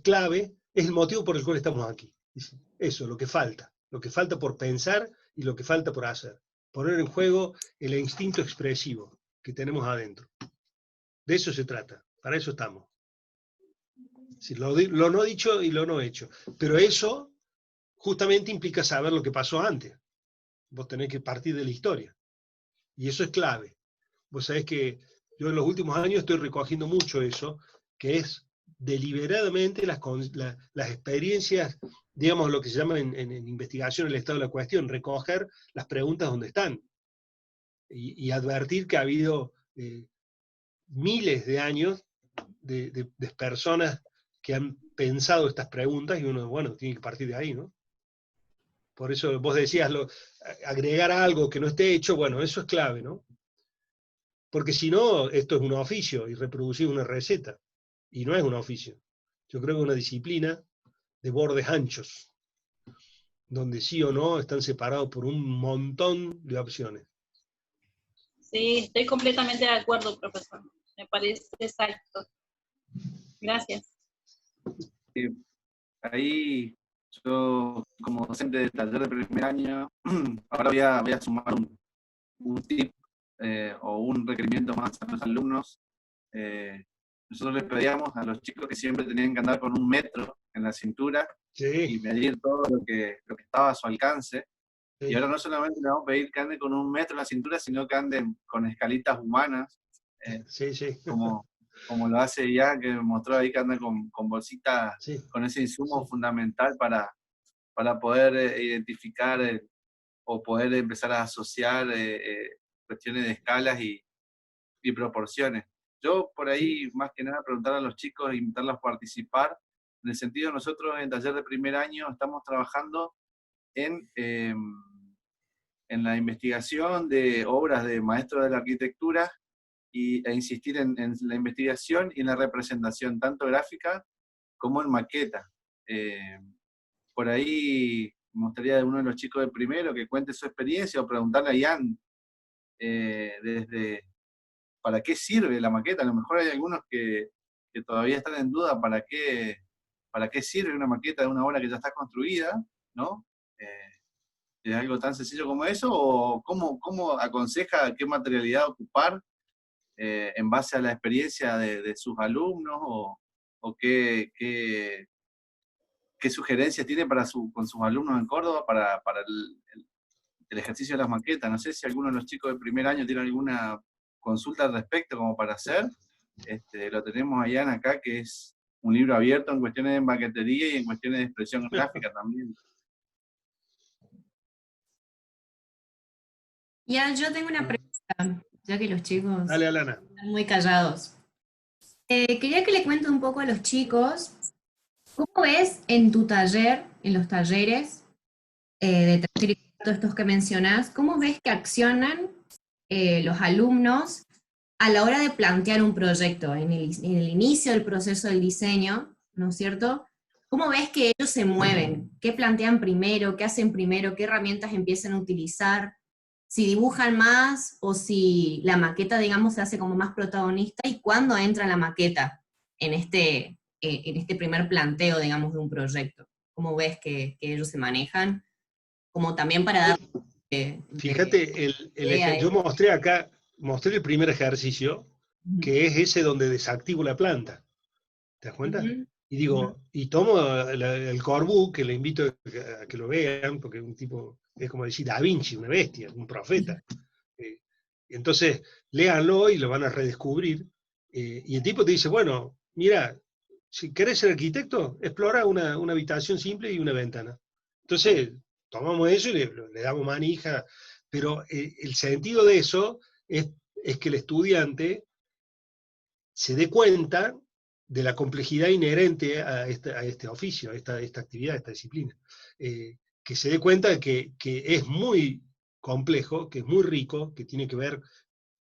clave, es el motivo por el cual estamos aquí. Eso, lo que falta por pensar y lo que falta por hacer. Poner en juego el instinto expresivo que tenemos adentro. De eso se trata, para eso estamos. Sí, lo no dicho y lo no hecho. Pero eso justamente implica saber lo que pasó antes. Vos tenés que partir de la historia. Y eso es clave. Vos sabés que yo en los últimos años estoy recogiendo mucho eso, que es deliberadamente las experiencias, digamos lo que se llama en investigación el estado de la cuestión, recoger las preguntas donde están. Y advertir que ha habido miles de años de personas que han pensado estas preguntas y uno, bueno, tiene que partir de ahí, ¿no? Por eso vos decías, agregar algo que no esté hecho, bueno, eso es clave, ¿no? Porque si no, esto es un oficio y reproducir una receta. Y no es un oficio. Yo creo que es una disciplina de bordes anchos, donde sí o no están separados por un montón de opciones. Sí, estoy completamente de acuerdo, profesor. Me parece exacto. Gracias. Sí, ahí yo, como docente de taller de primer año, ahora voy a sumar un tip o un requerimiento más a los alumnos. Nosotros les pedíamos a los chicos que siempre tenían que andar con 1 metro en la cintura y medir todo lo que estaba a su alcance. Y ahora no solamente le vamos a pedir que anden con 1 metro en la cintura, sino que anden con escalitas humanas, como lo hace Ian, que mostró ahí que anda con bolsitas, con ese insumo fundamental para poder identificar o poder empezar a asociar cuestiones de escalas y proporciones. Yo por ahí, más que nada, preguntar a los chicos e invitarlos a participar. En el sentido, nosotros en taller de primer año estamos trabajando en la investigación de obras de maestros de la arquitectura e insistir en la investigación y en la representación, tanto gráfica como en maqueta. Por ahí me gustaría de uno de los chicos de primero que cuente su experiencia o preguntarle a Ian desde para qué sirve la maqueta. A lo mejor hay algunos que todavía están en duda para qué sirve una maqueta de una obra que ya está construida, ¿no? ¿Es algo tan sencillo como eso? ¿O cómo aconseja qué materialidad ocupar en base a la experiencia de sus alumnos? ¿O qué sugerencias tiene con sus alumnos en Córdoba para el ejercicio de las maquetas? No sé si alguno de los chicos de primer año tiene alguna consulta al respecto como para hacer. lo tenemos allá acá, que es un libro abierto en cuestiones de maquetería y en cuestiones de expresión gráfica también. Ya, yo tengo una pregunta, ya que los chicos Dale, Alana. están muy callados. Quería que le cuente un poco a los chicos, ¿cómo ves en tu taller, en los talleres de tercer y cuarto, estos que mencionás, cómo ves que accionan los alumnos a la hora de plantear un proyecto, en el inicio del proceso del diseño, ¿no es cierto? ¿Cómo ves que ellos se mueven? ¿Qué plantean primero? ¿Qué hacen primero? ¿Qué herramientas empiezan a utilizar? Si dibujan más o si la maqueta, digamos, se hace como más protagonista, y cuándo entra la maqueta en este primer planteo, digamos, de un proyecto. ¿Cómo ves que ellos se manejan? Como también para dar... Fíjate, yo mostré el primer ejercicio, que es ese donde desactivo la planta. ¿Te das cuenta? Y digo, y tomo el Corbu, que le invito a que lo vean, porque es un tipo, es como decir Da Vinci, una bestia, un profeta. Entonces, léanlo y lo van a redescubrir. Y el tipo te dice, bueno, mira, si querés ser arquitecto, explora una habitación simple y una ventana. Entonces, tomamos eso y le damos manija, pero el sentido de eso es que el estudiante se dé cuenta de la complejidad inherente a este oficio, a esta actividad, a esta disciplina. Que se dé cuenta de que es muy complejo, que es muy rico, que tiene que ver,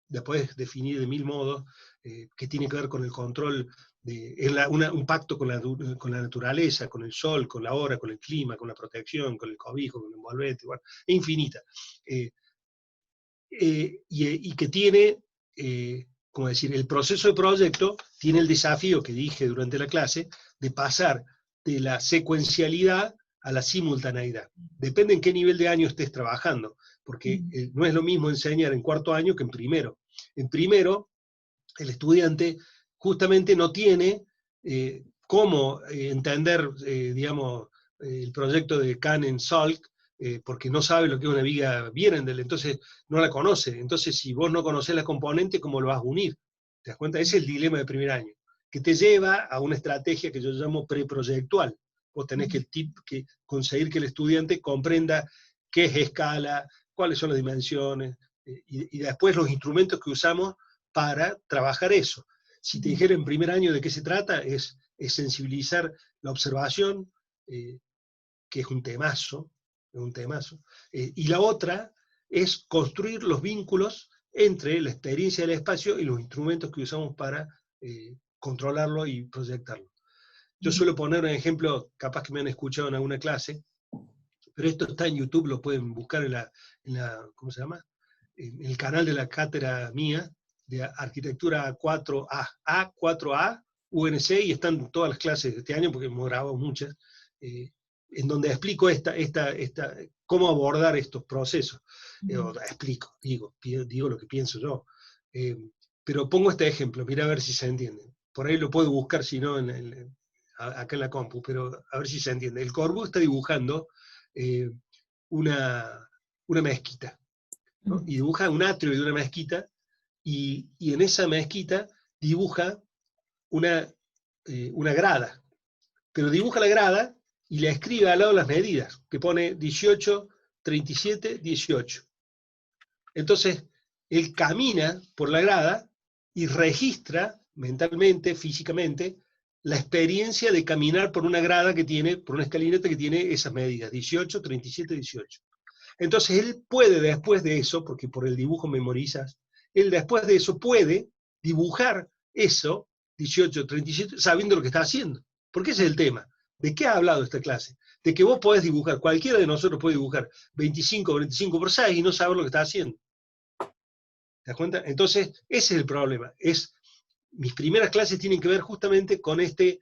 después definir de 1000 modos, que tiene que ver con el control, un pacto con la naturaleza, con el sol, con la hora, con el clima, con la protección, con el cobijo, con el envolvente, bueno, es infinita. Y que tiene, como decir, el proceso de proyecto tiene el desafío que dije durante la clase, de pasar de la secuencialidad a la simultaneidad. Depende en qué nivel de año estés trabajando, porque no es lo mismo enseñar en cuarto año que en primero. En primero, el estudiante justamente no tiene cómo entender, digamos, el proyecto de Cannon-Salk, porque no sabe lo que es una viga Vierendel, entonces no la conoce. Entonces, si vos no conocés la componente, ¿cómo lo vas a unir? ¿Te das cuenta? Ese es el dilema de primer año, que te lleva a una estrategia que yo llamo preproyectual. Vos tenés que conseguir que el estudiante comprenda qué es escala, cuáles son las dimensiones, y después los instrumentos que usamos para trabajar eso. Si te dijera en primer año de qué se trata, es sensibilizar la observación, que es un temazo, y la otra es construir los vínculos entre la experiencia del espacio y los instrumentos que usamos para controlarlo y proyectarlo. Yo suelo poner un ejemplo, capaz que me han escuchado en alguna clase, pero esto está en YouTube, lo pueden buscar en la ¿cómo se llama? En el canal de la cátedra mía, de arquitectura 4A, A4A, UNC, y están todas las clases de este año, porque hemos grabado muchas, en donde explico cómo abordar estos procesos. Digo lo que pienso yo. Pero pongo este ejemplo, mira a ver si se entiende. Por ahí lo puedo buscar, si no, acá en la compu, pero a ver si se entiende. El Corbu está dibujando una mezquita, ¿no? Y dibuja un atrio de una mezquita, y en esa mezquita dibuja una grada, pero dibuja la grada y le escribe al lado las medidas, que pone 18, 37, 18. Entonces, él camina por la grada y registra mentalmente, físicamente, la experiencia de caminar por una grada que tiene, por una escalinata que tiene esas medidas, 18, 37, 18. Entonces él puede después de eso, porque por el dibujo memorizas, él después de eso puede dibujar eso, 18, 37, sabiendo lo que está haciendo. Porque ese es el tema. ¿De qué ha hablado esta clase? De que vos podés dibujar, cualquiera de nosotros puede dibujar 25 por 6 y no saber lo que está haciendo. ¿Te das cuenta? Entonces, ese es el problema. Mis primeras clases tienen que ver justamente con este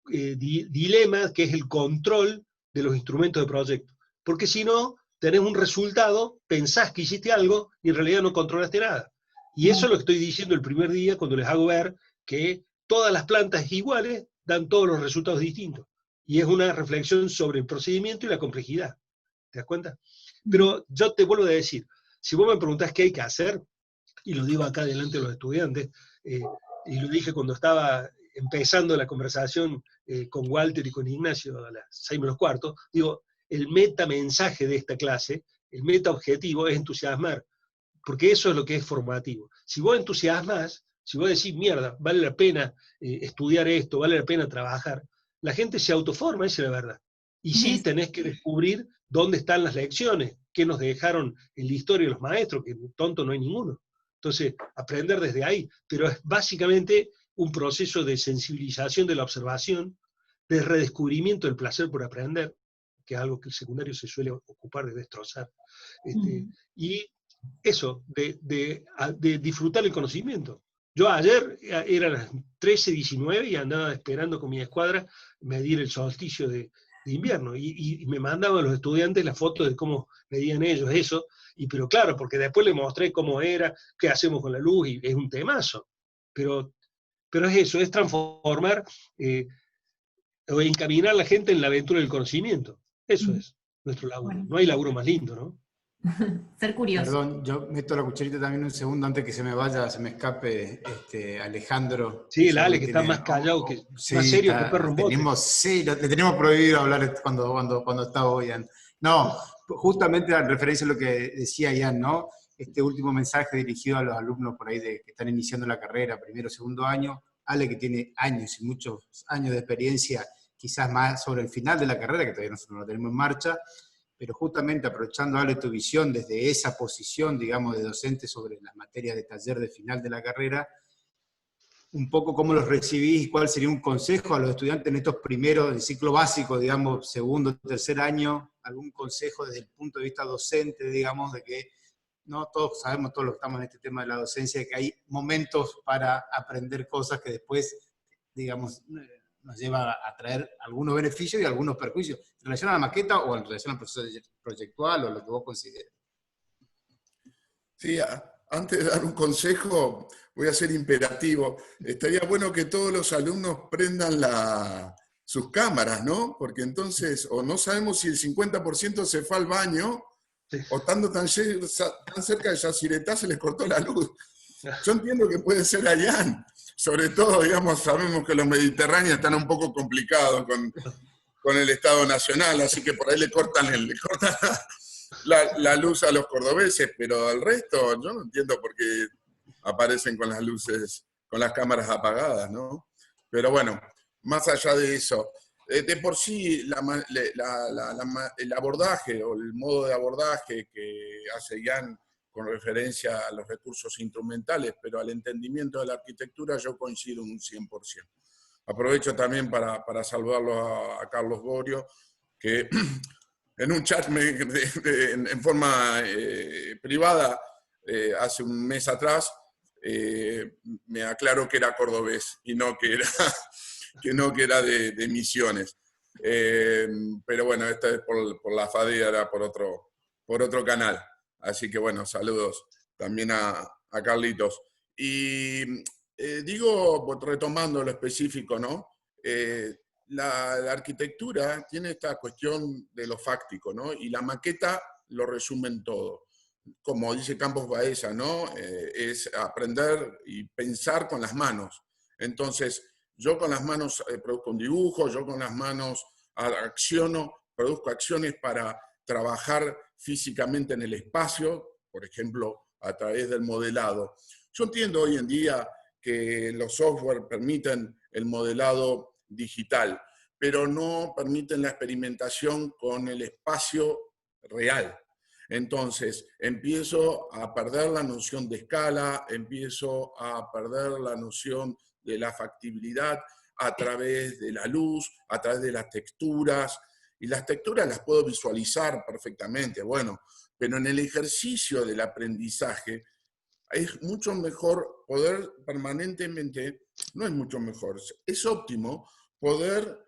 dilema, que es el control de los instrumentos de proyecto. Porque si no, tenés un resultado, pensás que hiciste algo y en realidad no controlaste nada. Y eso es lo que estoy diciendo el primer día cuando les hago ver que todas las plantas iguales dan todos los resultados distintos. Y es una reflexión sobre el procedimiento y la complejidad. ¿Te das cuenta? Pero yo te vuelvo a decir, si vos me preguntás qué hay que hacer, y lo digo acá delante de los estudiantes, y lo dije cuando estaba empezando la conversación con Walter y con Ignacio a las 6 menos cuarto, digo, el metamensaje de esta clase, el meta objetivo es entusiasmar, porque eso es lo que es formativo. Si vos entusiasmas, si vos decís, mierda, vale la pena estudiar esto, vale la pena trabajar, la gente se autoforma, esa es la verdad. Y sí tenés que descubrir dónde están las lecciones, qué nos dejaron en la historia los maestros, que tonto no hay ninguno. Entonces, aprender desde ahí, pero es básicamente un proceso de sensibilización de la observación, de redescubrimiento del placer por aprender, que es algo que el secundario se suele ocupar de destrozar. Y eso, de disfrutar el conocimiento. Yo ayer eran las 13:19 y andaba esperando con mi escuadra medir el solsticio de invierno, y me mandaban a los estudiantes las fotos de cómo medían ellos eso, pero claro, porque después les mostré cómo era, qué hacemos con la luz, y es un temazo. Pero es eso, es transformar o encaminar a la gente en la aventura del conocimiento. Eso es nuestro laburo. Bueno. No hay laburo más lindo, ¿no? Ser curioso. Perdón, yo meto la cucharita también un segundo antes que se me vaya, se me escape Alejandro. Sí, el Ale, que está más callado, más serio que perro en bote. Le tenemos prohibido hablar cuando está Ian. No, justamente en referencia a lo que decía Ian, ¿no? Este último mensaje dirigido a los alumnos por ahí que están iniciando la carrera, primero, segundo año. Ale, que tiene años y muchos años de experiencia, quizás más sobre el final de la carrera, que todavía nosotros no lo tenemos en marcha, pero justamente aprovechando, Ale, tu visión desde esa posición, digamos, de docente sobre las materias de taller de final de la carrera, un poco cómo los recibís y cuál sería un consejo a los estudiantes en estos primeros, del ciclo básico, digamos, segundo, tercer año, algún consejo desde el punto de vista docente, digamos, de que no todos sabemos, todos los que estamos en este tema de la docencia, de que hay momentos para aprender cosas que después, digamos, nos lleva a traer algunos beneficios y algunos perjuicios, en relación a la maqueta o en relación al proceso proyectual o lo que vos consideres. Sí, antes de dar un consejo, voy a ser imperativo. Estaría bueno que todos los alumnos prendan sus cámaras, ¿no? Porque entonces, o no sabemos si el 50% se fue al baño, o estando tan cerca de Yacyretá se les cortó la luz. Yo entiendo que puede ser Ayán. Sobre todo, digamos, sabemos que los mediterráneos están un poco complicados con el Estado Nacional, así que por ahí le cortan la luz a los cordobeses, pero al resto yo no entiendo por qué aparecen con las luces, con las cámaras apagadas, ¿no? Pero bueno, más allá de eso, de por sí el abordaje o el modo de abordaje que hace Ian con referencia a los recursos instrumentales, pero al entendimiento de la arquitectura yo coincido un 100%. Aprovecho también para saludarlo a Carlos Gorio, que en un chat en forma privada hace un mes atrás me aclaró que era cordobés y no que era de Misiones. Pero bueno, esta es por la FADEA, era por otro canal. Así que bueno, saludos también a Carlitos. Y digo, retomando lo específico, ¿no? La arquitectura tiene esta cuestión de lo fáctico, ¿no? Y la maqueta lo resume en todo. Como dice Campos Baeza, ¿no? Es aprender y pensar con las manos. Entonces, yo con las manos produzco un dibujo, yo con las manos acciono, produzco acciones para trabajar físicamente en el espacio, por ejemplo, a través del modelado. Yo entiendo hoy en día que los software permiten el modelado digital, pero no permiten la experimentación con el espacio real. Entonces, empiezo a perder la noción de escala, empiezo a perder la noción de la factibilidad a través de la luz, a través de las texturas, y las texturas las puedo visualizar perfectamente, bueno, pero en el ejercicio del aprendizaje es mucho mejor poder permanentemente, no es mucho mejor, es óptimo poder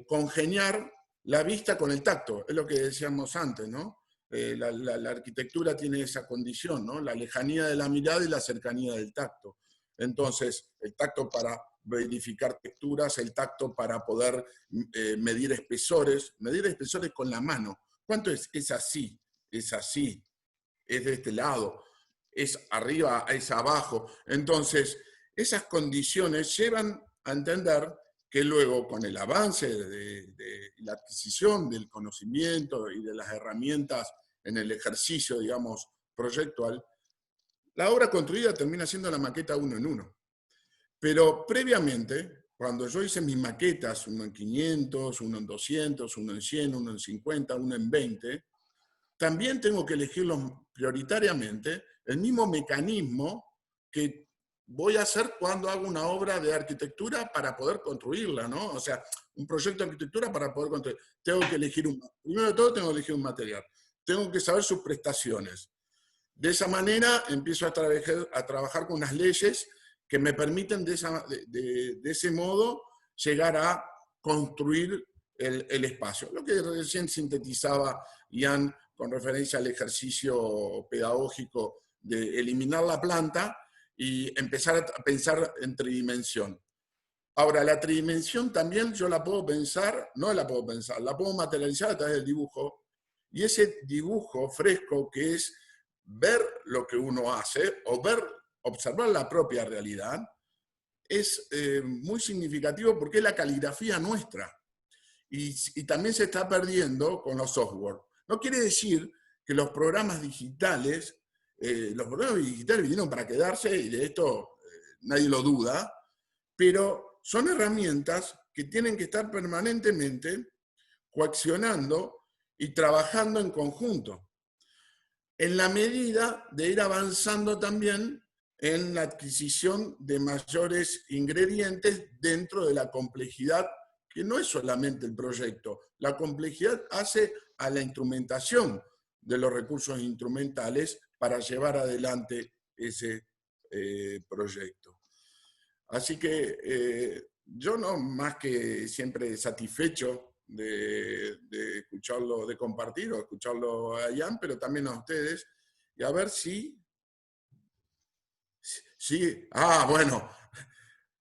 congeniar la vista con el tacto, es lo que decíamos antes, ¿no? La arquitectura tiene esa condición, ¿no? La lejanía de la mirada y la cercanía del tacto. Entonces, el tacto para verificar texturas, el tacto para poder medir espesores con la mano. ¿Cuánto es? Es así, es así, es de este lado, es arriba, es abajo. Entonces, esas condiciones llevan a entender que luego, con el avance de la adquisición del conocimiento y de las herramientas en el ejercicio, digamos, proyectual, la obra construida termina siendo la maqueta 1 en 1. Pero previamente, cuando yo hice mis maquetas, uno en 500, uno en 200, uno en 100, uno en 50, uno en 20, también tengo que elegirlos prioritariamente el mismo mecanismo que voy a hacer cuando hago una obra de arquitectura para poder construirla, ¿no? O sea, un proyecto de arquitectura para poder construir. Tengo que elegir primero de todo tengo que elegir un material. Tengo que saber sus prestaciones. De esa manera empiezo a trabajar con unas leyes que me permiten de ese modo llegar a construir el espacio. Lo que recién sintetizaba Ian con referencia al ejercicio pedagógico de eliminar la planta y empezar a pensar en tridimensión. Ahora, la tridimensión también yo la puedo pensar, la puedo materializar a través del dibujo, y ese dibujo fresco que es ver lo que uno hace o observar la propia realidad, es muy significativo porque es la caligrafía nuestra. Y también se está perdiendo con los software. No quiere decir que los programas digitales vinieron para quedarse, y de esto nadie lo duda, pero son herramientas que tienen que estar permanentemente coaccionando y trabajando en conjunto, en la medida de ir avanzando también en la adquisición de mayores ingredientes dentro de la complejidad, que no es solamente el proyecto. La complejidad hace a la instrumentación de los recursos instrumentales para llevar adelante ese proyecto. Así que yo no más que siempre satisfecho de escucharlo, de compartir o escucharlo a Ian, pero también a ustedes, y a ver si... Sí, bueno,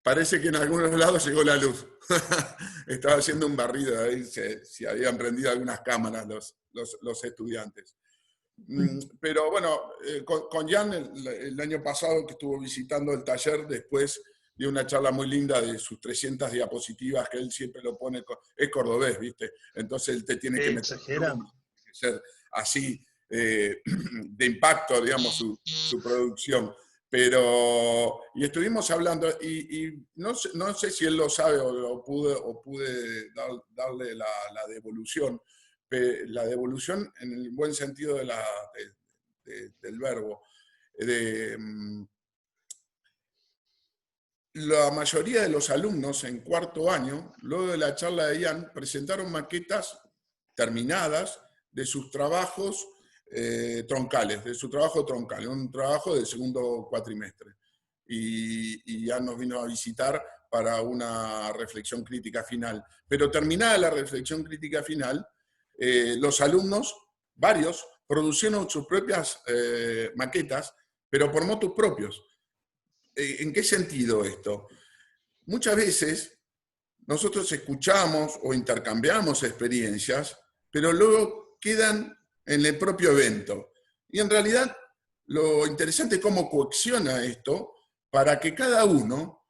parece que en algunos lados llegó la luz. Estaba haciendo un barrido ahí, si habían prendido algunas cámaras los estudiantes. Pero bueno, con Ian el año pasado que estuvo visitando el taller, después dio una charla muy linda de sus 300 diapositivas, que él siempre lo pone, es cordobés, ¿viste? Entonces él te tiene que meter, ser así de impacto, digamos, su producción. Y estuvimos hablando, y no sé si él lo sabe o pude darle la devolución, la devolución en el buen sentido del verbo. La mayoría de los alumnos en cuarto año, luego de la charla de Ian, presentaron maquetas terminadas de sus trabajos troncales, de su trabajo troncal, un trabajo del segundo cuatrimestre. Y ya nos vino a visitar para una reflexión crítica final. Pero terminada la reflexión crítica final, los alumnos, varios, producieron sus propias maquetas, pero por motus propios. ¿En qué sentido esto? Muchas veces nosotros escuchamos o intercambiamos experiencias, pero luego quedan en el propio evento. Y en realidad lo interesante es cómo coacciona esto para que cada uno,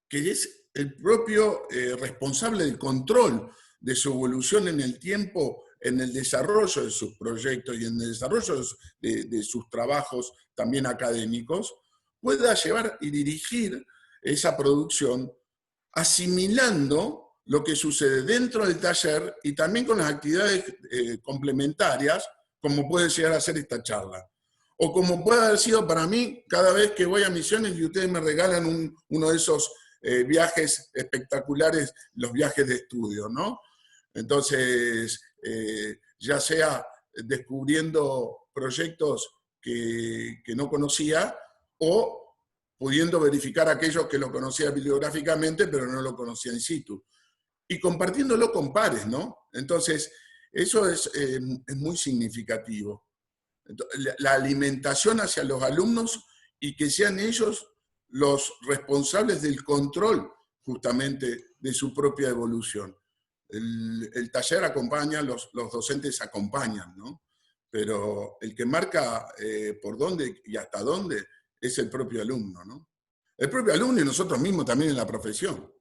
que es el propio responsable del control de su evolución en el tiempo, en el desarrollo de sus proyectos y en el desarrollo de sus trabajos también académicos, pueda llevar y dirigir esa producción asimilando lo que sucede dentro del taller y también con las actividades complementarias, como puede llegar a ser esta charla. O como puede haber sido para mí cada vez que voy a Misiones y ustedes me regalan uno de esos viajes espectaculares, los viajes de estudio, ¿no? Entonces, ya sea descubriendo proyectos que no conocía o pudiendo verificar aquellos que lo conocía bibliográficamente, pero no lo conocía in situ. Y compartiéndolo con pares, ¿no? Entonces, eso es muy significativo. La alimentación hacia los alumnos y que sean ellos los responsables del control justamente de su propia evolución. El taller acompaña, los docentes acompañan, ¿no? Pero el que marca por dónde y hasta dónde es el propio alumno, ¿no? El propio alumno y nosotros mismos también en la profesión.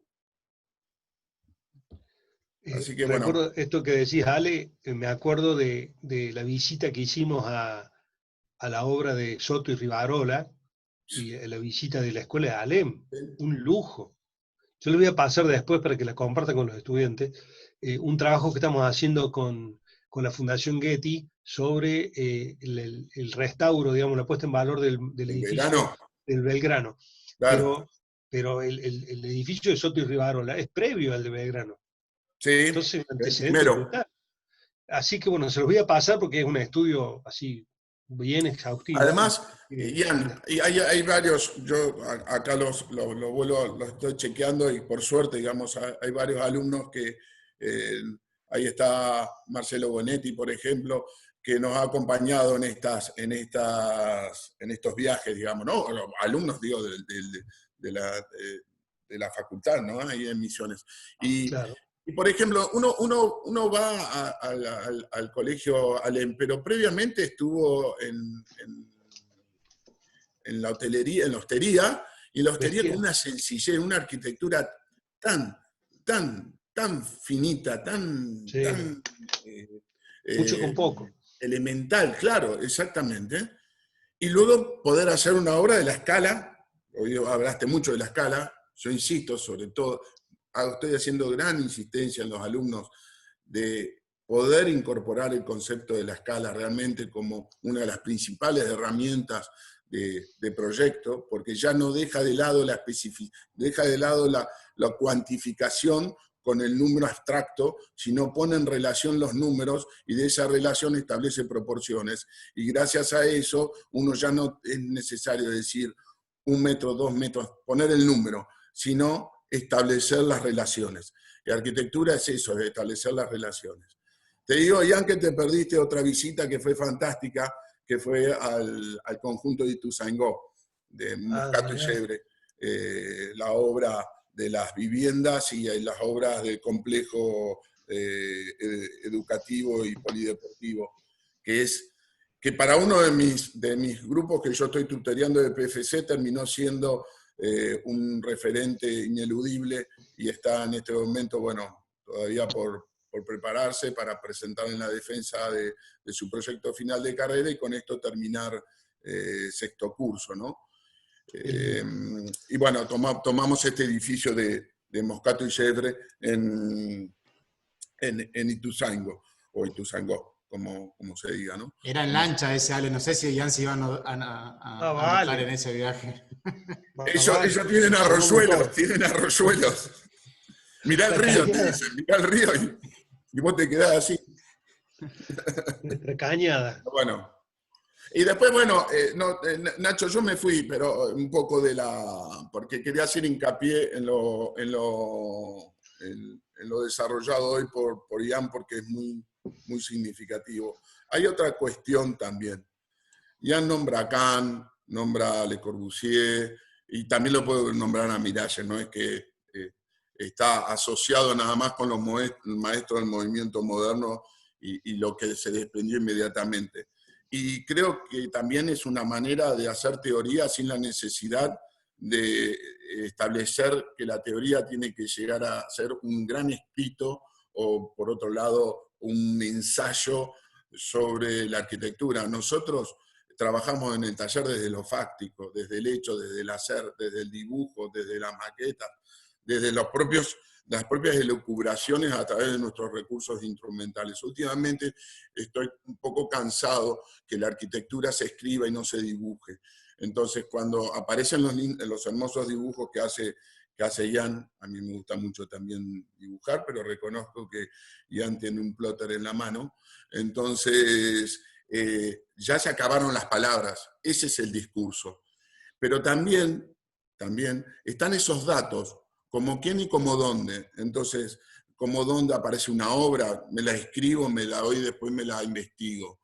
Así que bueno. Recuerdo esto que decís, Ale, me acuerdo de la visita que hicimos a la obra de Soto y Rivarola, y la visita de la escuela de Alem, un lujo. Yo le voy a pasar después para que la compartan con los estudiantes, un trabajo que estamos haciendo con la Fundación Getty sobre el restauro, digamos, la puesta en valor del edificio del Belgrano. Claro. Pero el edificio de Soto y Rivarola es previo al de Belgrano. Sí, entonces un antecedente brutal. Así que bueno, se los voy a pasar porque es un estudio así bien exhaustivo. Además, Ian, hay varios, yo acá los estoy chequeando y por suerte, digamos, hay varios alumnos que, ahí está Marcelo Bonetti, por ejemplo, que nos ha acompañado en estos viajes, digamos, ¿no? Los alumnos, digo, de la facultad, ¿no? Ahí en Misiones. Y, claro. Y por ejemplo, uno va al colegio Alem, pero previamente estuvo en la hotelería, en la hostería, y en la hostería con una sencillez, una arquitectura tan finita, tan mucho con poco. Elemental, claro, exactamente. Y luego poder hacer una obra de la Scala, hoy hablaste mucho de la Scala, yo insisto, sobre todo, estoy haciendo gran insistencia en los alumnos de poder incorporar el concepto de la Scala realmente como una de las principales herramientas de proyecto, porque ya no deja de lado la la cuantificación con el número abstracto, sino pone en relación los números y de esa relación establece proporciones. Y gracias a eso, uno ya no es necesario decir 1 metro, 2 metros, poner el número, sino establecer las relaciones. Y arquitectura es eso, es establecer las relaciones. Te digo, Ian, que te perdiste otra visita que fue fantástica, que fue al conjunto de Ituzaingó, de Moscato y Yebra, la obra de las viviendas y las obras del complejo educativo y polideportivo, que para uno de mis grupos que yo estoy tutoreando de PFC terminó siendo un referente ineludible y está en este momento, bueno, todavía por prepararse para presentar en la defensa de su proyecto final de carrera y con esto terminar sexto curso, ¿no? Y bueno, tomamos este edificio de Moscato y Yebra en Ituzaingó, o Ituzaingó, como se diga, ¿no? Era en lancha ese, Ale, no sé si Ian se iban a vale. En ese viaje. Ellos tienen arroyuelos, Mirá el río, te dicen, mirá el río y vos te quedás así. Nuestra cañada. Bueno. Y después, bueno, Nacho, yo me fui, pero un poco porque quería hacer hincapié en lo desarrollado hoy por Ian, porque es muy, muy significativo. Hay otra cuestión también. Ian nombra a Kant, nombra a Le Corbusier, y también lo puedo nombrar a Miralles, no es que está asociado nada más con los maestros del movimiento moderno y lo que se desprendió inmediatamente. Y creo que también es una manera de hacer teoría sin la necesidad de establecer que la teoría tiene que llegar a ser un gran escrito o, por otro lado, un ensayo sobre la arquitectura. Nosotros trabajamos en el taller desde lo fáctico, desde el hecho, desde el hacer, desde el dibujo, desde las maquetas, desde las propias elucubraciones a través de nuestros recursos instrumentales. Últimamente estoy un poco cansado que la arquitectura se escriba y no se dibuje. Entonces, cuando aparecen los hermosos dibujos que hace Ian, a mí me gusta mucho también dibujar, pero reconozco que Ian tiene un plotter en la mano, entonces ya se acabaron las palabras, ese es el discurso. Pero también están esos datos, como quién y como dónde. Entonces, como dónde aparece una obra, me la escribo, me la doy y después me la investigo.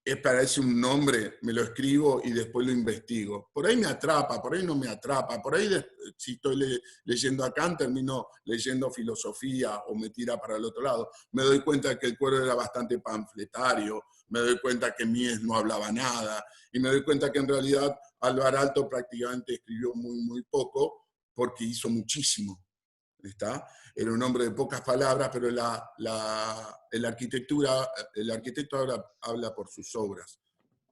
Aparece un nombre, me lo escribo y después lo investigo. Por ahí me atrapa, por ahí no me atrapa, por ahí si estoy leyendo a Kant termino leyendo filosofía o me tira para el otro lado. Me doy cuenta que el cuadro era bastante panfletario, me doy cuenta que Mies no hablaba nada y me doy cuenta que en realidad Álvaro Aalto prácticamente escribió muy poco, porque hizo muchísimo. ¿Está? Era un hombre de pocas palabras, pero el arquitecto habla por sus obras,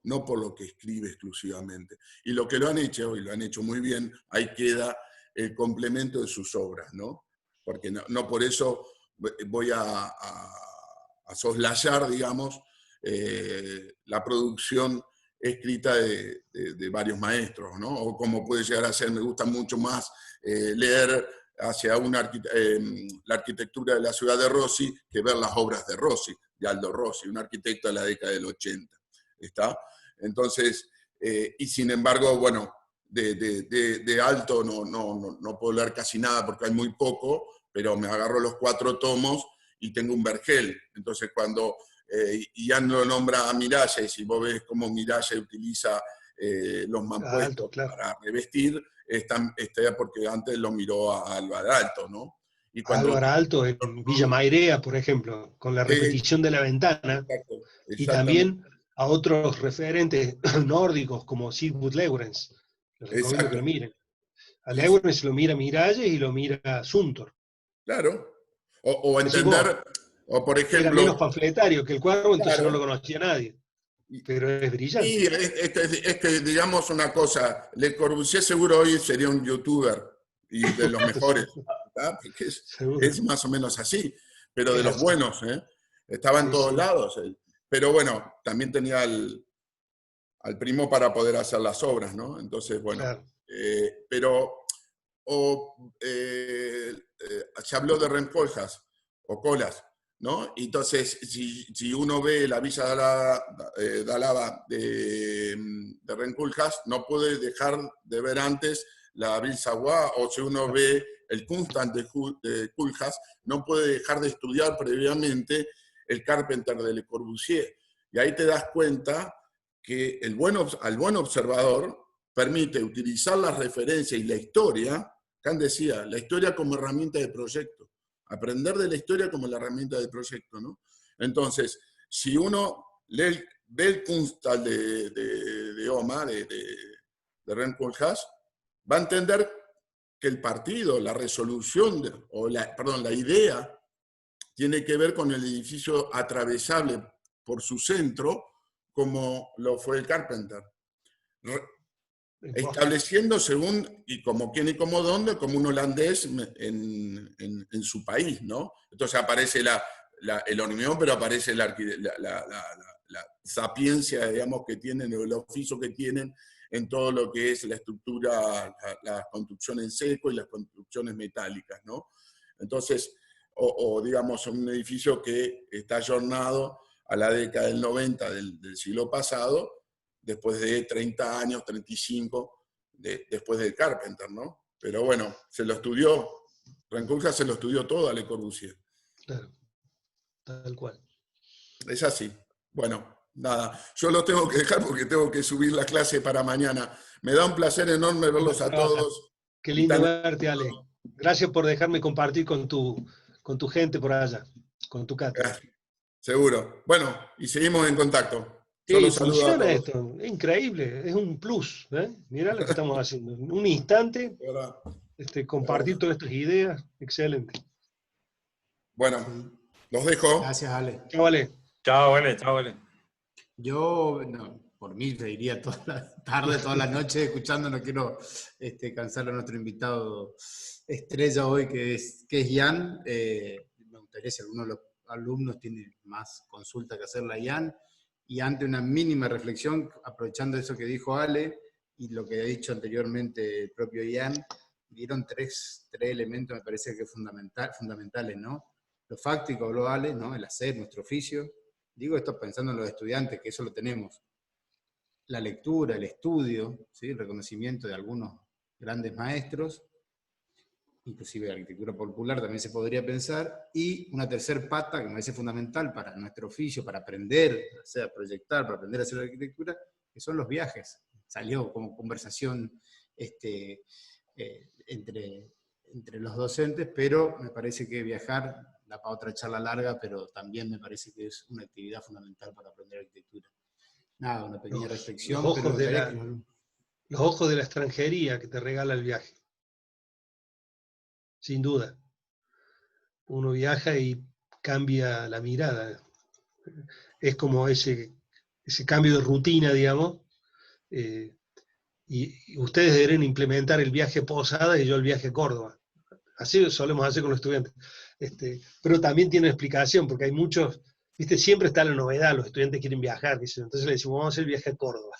no por lo que escribe exclusivamente. Y lo que lo han hecho, y lo han hecho muy bien, ahí queda el complemento de sus obras, ¿no? Porque no por eso voy a soslayar, digamos, la producción escrita de varios maestros, ¿no? O como puede llegar a ser, me gusta mucho más leer hacia la arquitectura de la ciudad de Rossi que ver las obras de Rossi, de Aldo Rossi, un arquitecto de la década del 80. ¿Está? Entonces, y sin embargo, bueno, de Aalto no puedo leer casi nada porque hay muy poco, pero me agarro los 4 tomos y tengo un vergel. Entonces, cuando Ian lo nombra a Miralles, y vos ves cómo Miralles utiliza los mampuestos para revestir, está porque antes lo miró a Álvaro Aalto, ¿no? Y cuando, Álvaro Aalto en Villa Mairea, por ejemplo, con la repetición de la ventana, y también a otros referentes nórdicos como Sigurd Lewerentz. Les recomiendo que lo miren. A Lewerentz lo mira Miralles y lo mira Zumthor. Claro. O entender, o por ejemplo... Era menos panfletario que el cuadro, entonces no lo conocía nadie. Pero es brillante. Y es que, digamos una cosa, Le Corbusier seguro hoy sería un youtuber, y de los mejores, porque es más o menos así, pero de los buenos, ¿eh? Estaba en todos lados. Pero bueno, también tenía al primo para poder hacer las obras, ¿no? Entonces, bueno, pero se habló de Rempoljas o Colas, ¿no? Entonces, si uno ve la Villa de Alaba de Rempoljas, no puede dejar de ver antes la Ville Savoie, o si uno ve el Constant de Koolhaas, no puede dejar de estudiar previamente el Carpenter de Le Corbusier. Y ahí te das cuenta que al buen observador permite utilizar las referencias y la historia. Kant decía, la historia como herramienta de proyecto. Aprender de la historia como la herramienta de proyecto, ¿no? Entonces, si uno ve el Kunstal de Oma, de Rempoljas, va a entender que el partido, la resolución, la idea, tiene que ver con el edificio atravesable por su centro, como lo fue el Carpenter. Estableciendo según, y como quién y como dónde, como un holandés en su país, ¿no? Entonces aparece el hormigón, pero aparece la sapiencia, digamos, que tienen, el oficio que tienen en todo lo que es la estructura, la construcción en seco y las construcciones metálicas, ¿no? Entonces, digamos, un edificio que está ayornado a la década del 90 del siglo pasado, después de 30 años, 35, después del Carpenter, ¿no? Pero bueno, se lo estudió, Rempoljas se lo estudió todo a Le Corbusier. Claro, tal cual. Es así. Bueno, nada, yo lo tengo que dejar porque tengo que subir la clase para mañana. Me da un placer enorme verlos a todos. Qué lindo verte, Ale. Gracias por dejarme compartir con tu gente por allá, con tu cátedra. Seguro. Bueno, y seguimos en contacto. Sí, funciona esto, es increíble, es un plus, ¿eh? Mirá lo que estamos haciendo. En un instante, compartir todas estas ideas, excelente. Bueno, los dejo. Gracias, Ale. Chao, Ale. Chao, Ale, chao, Ale. Yo, por mí, te diría toda la tarde, toda la noche escuchando, no quiero cansar a nuestro invitado estrella hoy, que es Ian. Me gustaría si alguno de los alumnos tiene más consulta que hacerle a Ian. Y ante una mínima reflexión, aprovechando eso que dijo Ale y lo que ha dicho anteriormente el propio Ian, dieron tres elementos, me parece que fundamentales, ¿no? Lo fáctico, habló Ale, ¿no? El hacer, nuestro oficio. Digo esto pensando en los estudiantes, que eso lo tenemos. La lectura, el estudio, ¿sí? El reconocimiento de algunos grandes maestros, inclusive la arquitectura popular también se podría pensar, y una tercer pata que me parece fundamental para nuestro oficio, para aprender, o sea, proyectar, para aprender a hacer arquitectura, que son los viajes. Salió como conversación entre los docentes, pero me parece que viajar da para otra charla larga, pero también me parece que es una actividad fundamental para aprender arquitectura. Nada, una pequeña reflexión. los ojos de la extranjería que te regala el viaje. Sin duda. Uno viaja y cambia la mirada. Es como ese cambio de rutina, digamos. Y ustedes deberían implementar el viaje a Posadas y yo el viaje a Córdoba. Así solemos hacer con los estudiantes. Pero también tiene explicación, porque hay muchos, ¿viste? Siempre está la novedad, los estudiantes quieren viajar, dicen, entonces le decimos, vamos a hacer el viaje a Córdoba.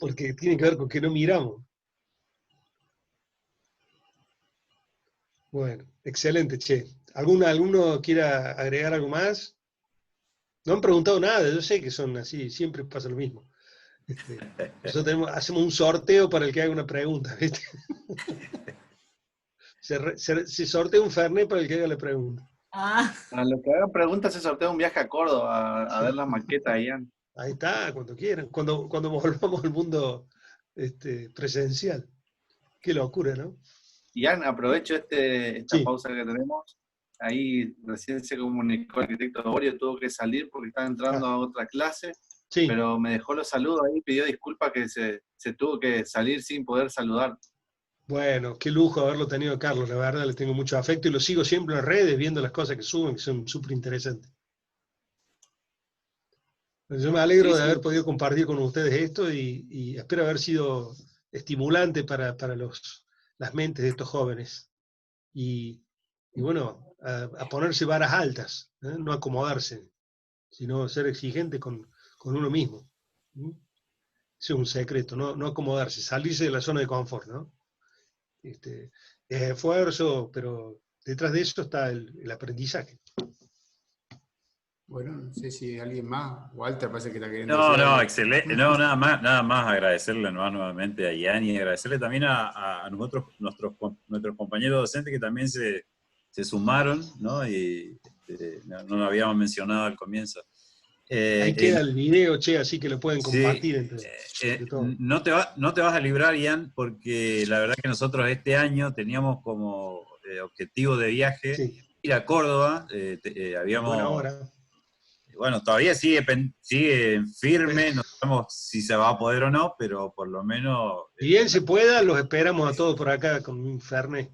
Porque tiene que ver con que no miramos. Bueno, excelente, che. ¿Alguno quiera agregar algo más? No han preguntado nada, yo sé que son así, siempre pasa lo mismo. Nosotros hacemos un sorteo para el que haga una pregunta, ¿viste? Se sortea un Fernet para el que haga la pregunta. A los que hagan preguntas se sortea un viaje a Córdoba a ver las maquetas, Ian. Ahí está, cuando quieran. Cuando volvamos al mundo presencial. Qué locura, ¿no? Ian, aprovecho esta pausa que tenemos. Ahí recién se comunicó el arquitecto Borio, tuvo que salir porque estaba entrando a otra clase, pero me dejó los saludos ahí, pidió disculpas que se tuvo que salir sin poder saludar. Bueno, qué lujo haberlo tenido, Carlos, la verdad le tengo mucho afecto y lo sigo siempre en las redes viendo las cosas que suben, que son súper interesantes. Yo me alegro de haber podido compartir con ustedes esto y espero haber sido estimulante para las mentes de estos jóvenes. Y bueno, a ponerse varas altas, no acomodarse, sino ser exigente con uno mismo. Ese es un secreto, no acomodarse, salirse de la zona de confort, ¿no? Es esfuerzo, pero detrás de eso está el aprendizaje. Bueno, no sé si alguien más, Walter parece que está queriendo No, decir no, algo. excelente. No, nada más agradecerle nuevamente a Ian y agradecerle también a nosotros, nuestros compañeros docentes que también se sumaron, ¿no? Y no lo habíamos mencionado al comienzo. Ahí queda el video, che, así que lo pueden compartir entre todos. No te vas a librar, Ian, porque la verdad que nosotros este año teníamos como objetivo de viaje ir a Córdoba. Habíamos... Buena hora. Bueno, todavía sigue firme, no sabemos si se va a poder o no, pero por lo menos... Y bien se pueda, los esperamos a todos por acá con un Fernet.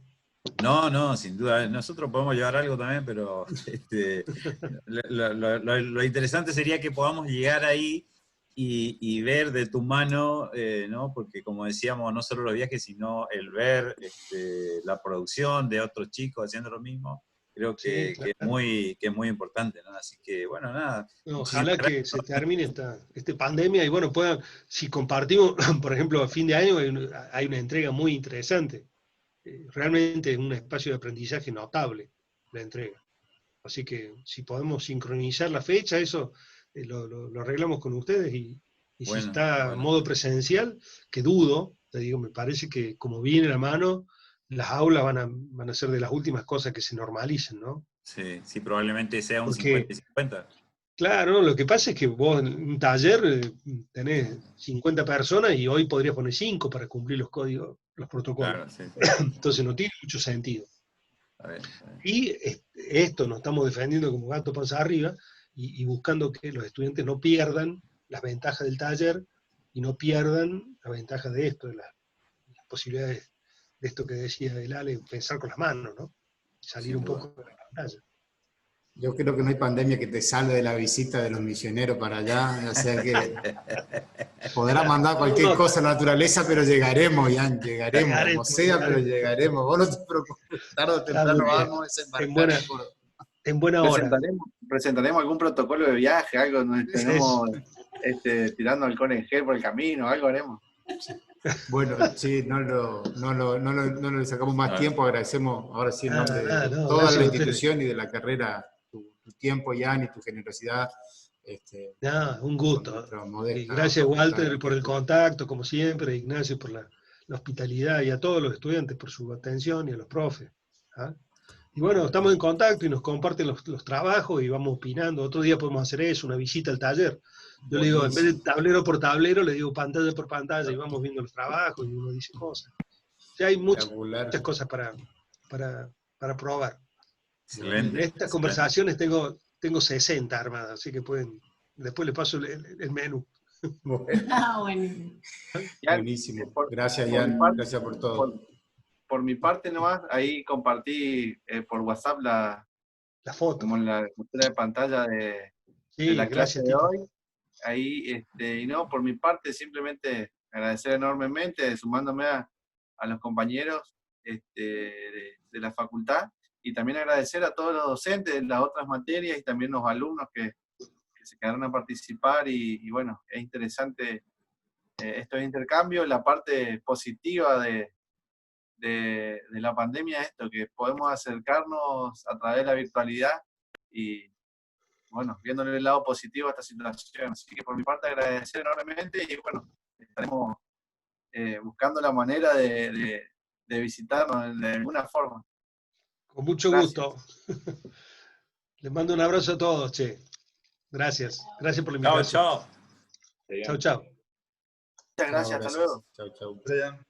No, sin duda. Nosotros podemos llevar algo también, pero lo interesante sería que podamos llegar ahí y ver de tu mano, ¿no? Porque como decíamos, no solo los viajes, sino el ver la producción de otros chicos haciendo lo mismo. Creo que, claro. que es muy importante, ¿no? Así que, bueno, nada. Ojalá que se termine esta pandemia y, bueno, si compartimos, por ejemplo, a fin de año hay una entrega muy interesante. Realmente es un espacio de aprendizaje notable, la entrega. Así que si podemos sincronizar la fecha, eso lo arreglamos con ustedes y bueno, si está a modo presencial, que dudo, te digo, me parece que como viene la mano, las aulas van a ser de las últimas cosas que se normalicen, ¿no? Sí, probablemente sea un 50-50. Claro, lo que pasa es que vos en un taller tenés 50 personas y hoy podrías poner 5 para cumplir los códigos, los protocolos. Claro, Entonces no tiene mucho sentido. A ver. Y esto nos estamos defendiendo como gato panza arriba y buscando que los estudiantes no pierdan las ventajas del taller y no pierdan la ventaja de esto, de las posibilidades de esto que decía el Ale, pensar con las manos, ¿no? Salir un poco de la pantalla. Yo creo que no hay pandemia que te salve de la visita de los misioneros para allá, o sea que podrás mandar cualquier cosa a la naturaleza, pero llegaremos, Ian, llegaremos, como sea, pero llegaremos. Vos no te preocupes, tarde o temprano vamos a desembarcar. En buena hora. Presentaremos algún protocolo de viaje, algo donde estemos tirando alcohol en gel por el camino, algo haremos. Bueno, sí, no le sacamos más tiempo, agradecemos ahora sí en nombre de toda la institución y de la carrera tu tiempo, Ian, y tu generosidad. Un gusto. Gracias, Walter, por el contacto, como siempre, Ignacio por la hospitalidad, y a todos los estudiantes por su atención, y a los profes. Y bueno, estamos en contacto y nos comparten los trabajos y vamos opinando. Otro día podemos hacer eso, una visita al taller. Yo le digo, en vez de tablero por tablero, le digo pantalla por pantalla y vamos viendo los trabajos y uno dice cosas. Ya hay muchas cosas para probar. Excelente. En estas conversaciones tengo 60 armadas, así que después les paso el menú. Bueno, Buenísimo. buenísimo. Gracias, Ian. Gracias por todo. Por mi parte nomás, ahí compartí por WhatsApp la foto. Como la captura de pantalla de la clase de hoy. Ahí, y no, por mi parte, simplemente agradecer enormemente, sumándome a los compañeros de la facultad, y también agradecer a todos los docentes de las otras materias y también los alumnos que se quedaron a participar, y bueno, es interesante estos intercambios. La parte positiva de la pandemia es esto, que podemos acercarnos a través de la virtualidad y, bueno, viéndole el lado positivo a esta situación. Así que por mi parte agradecer enormemente, y bueno, estaremos buscando la manera de visitarnos de alguna forma. Con mucho gusto. Les mando un abrazo a todos, che. Gracias. Gracias por la invitación. Chao, chao. Chao, chao. Muchas gracias, hasta luego. Chao, chao.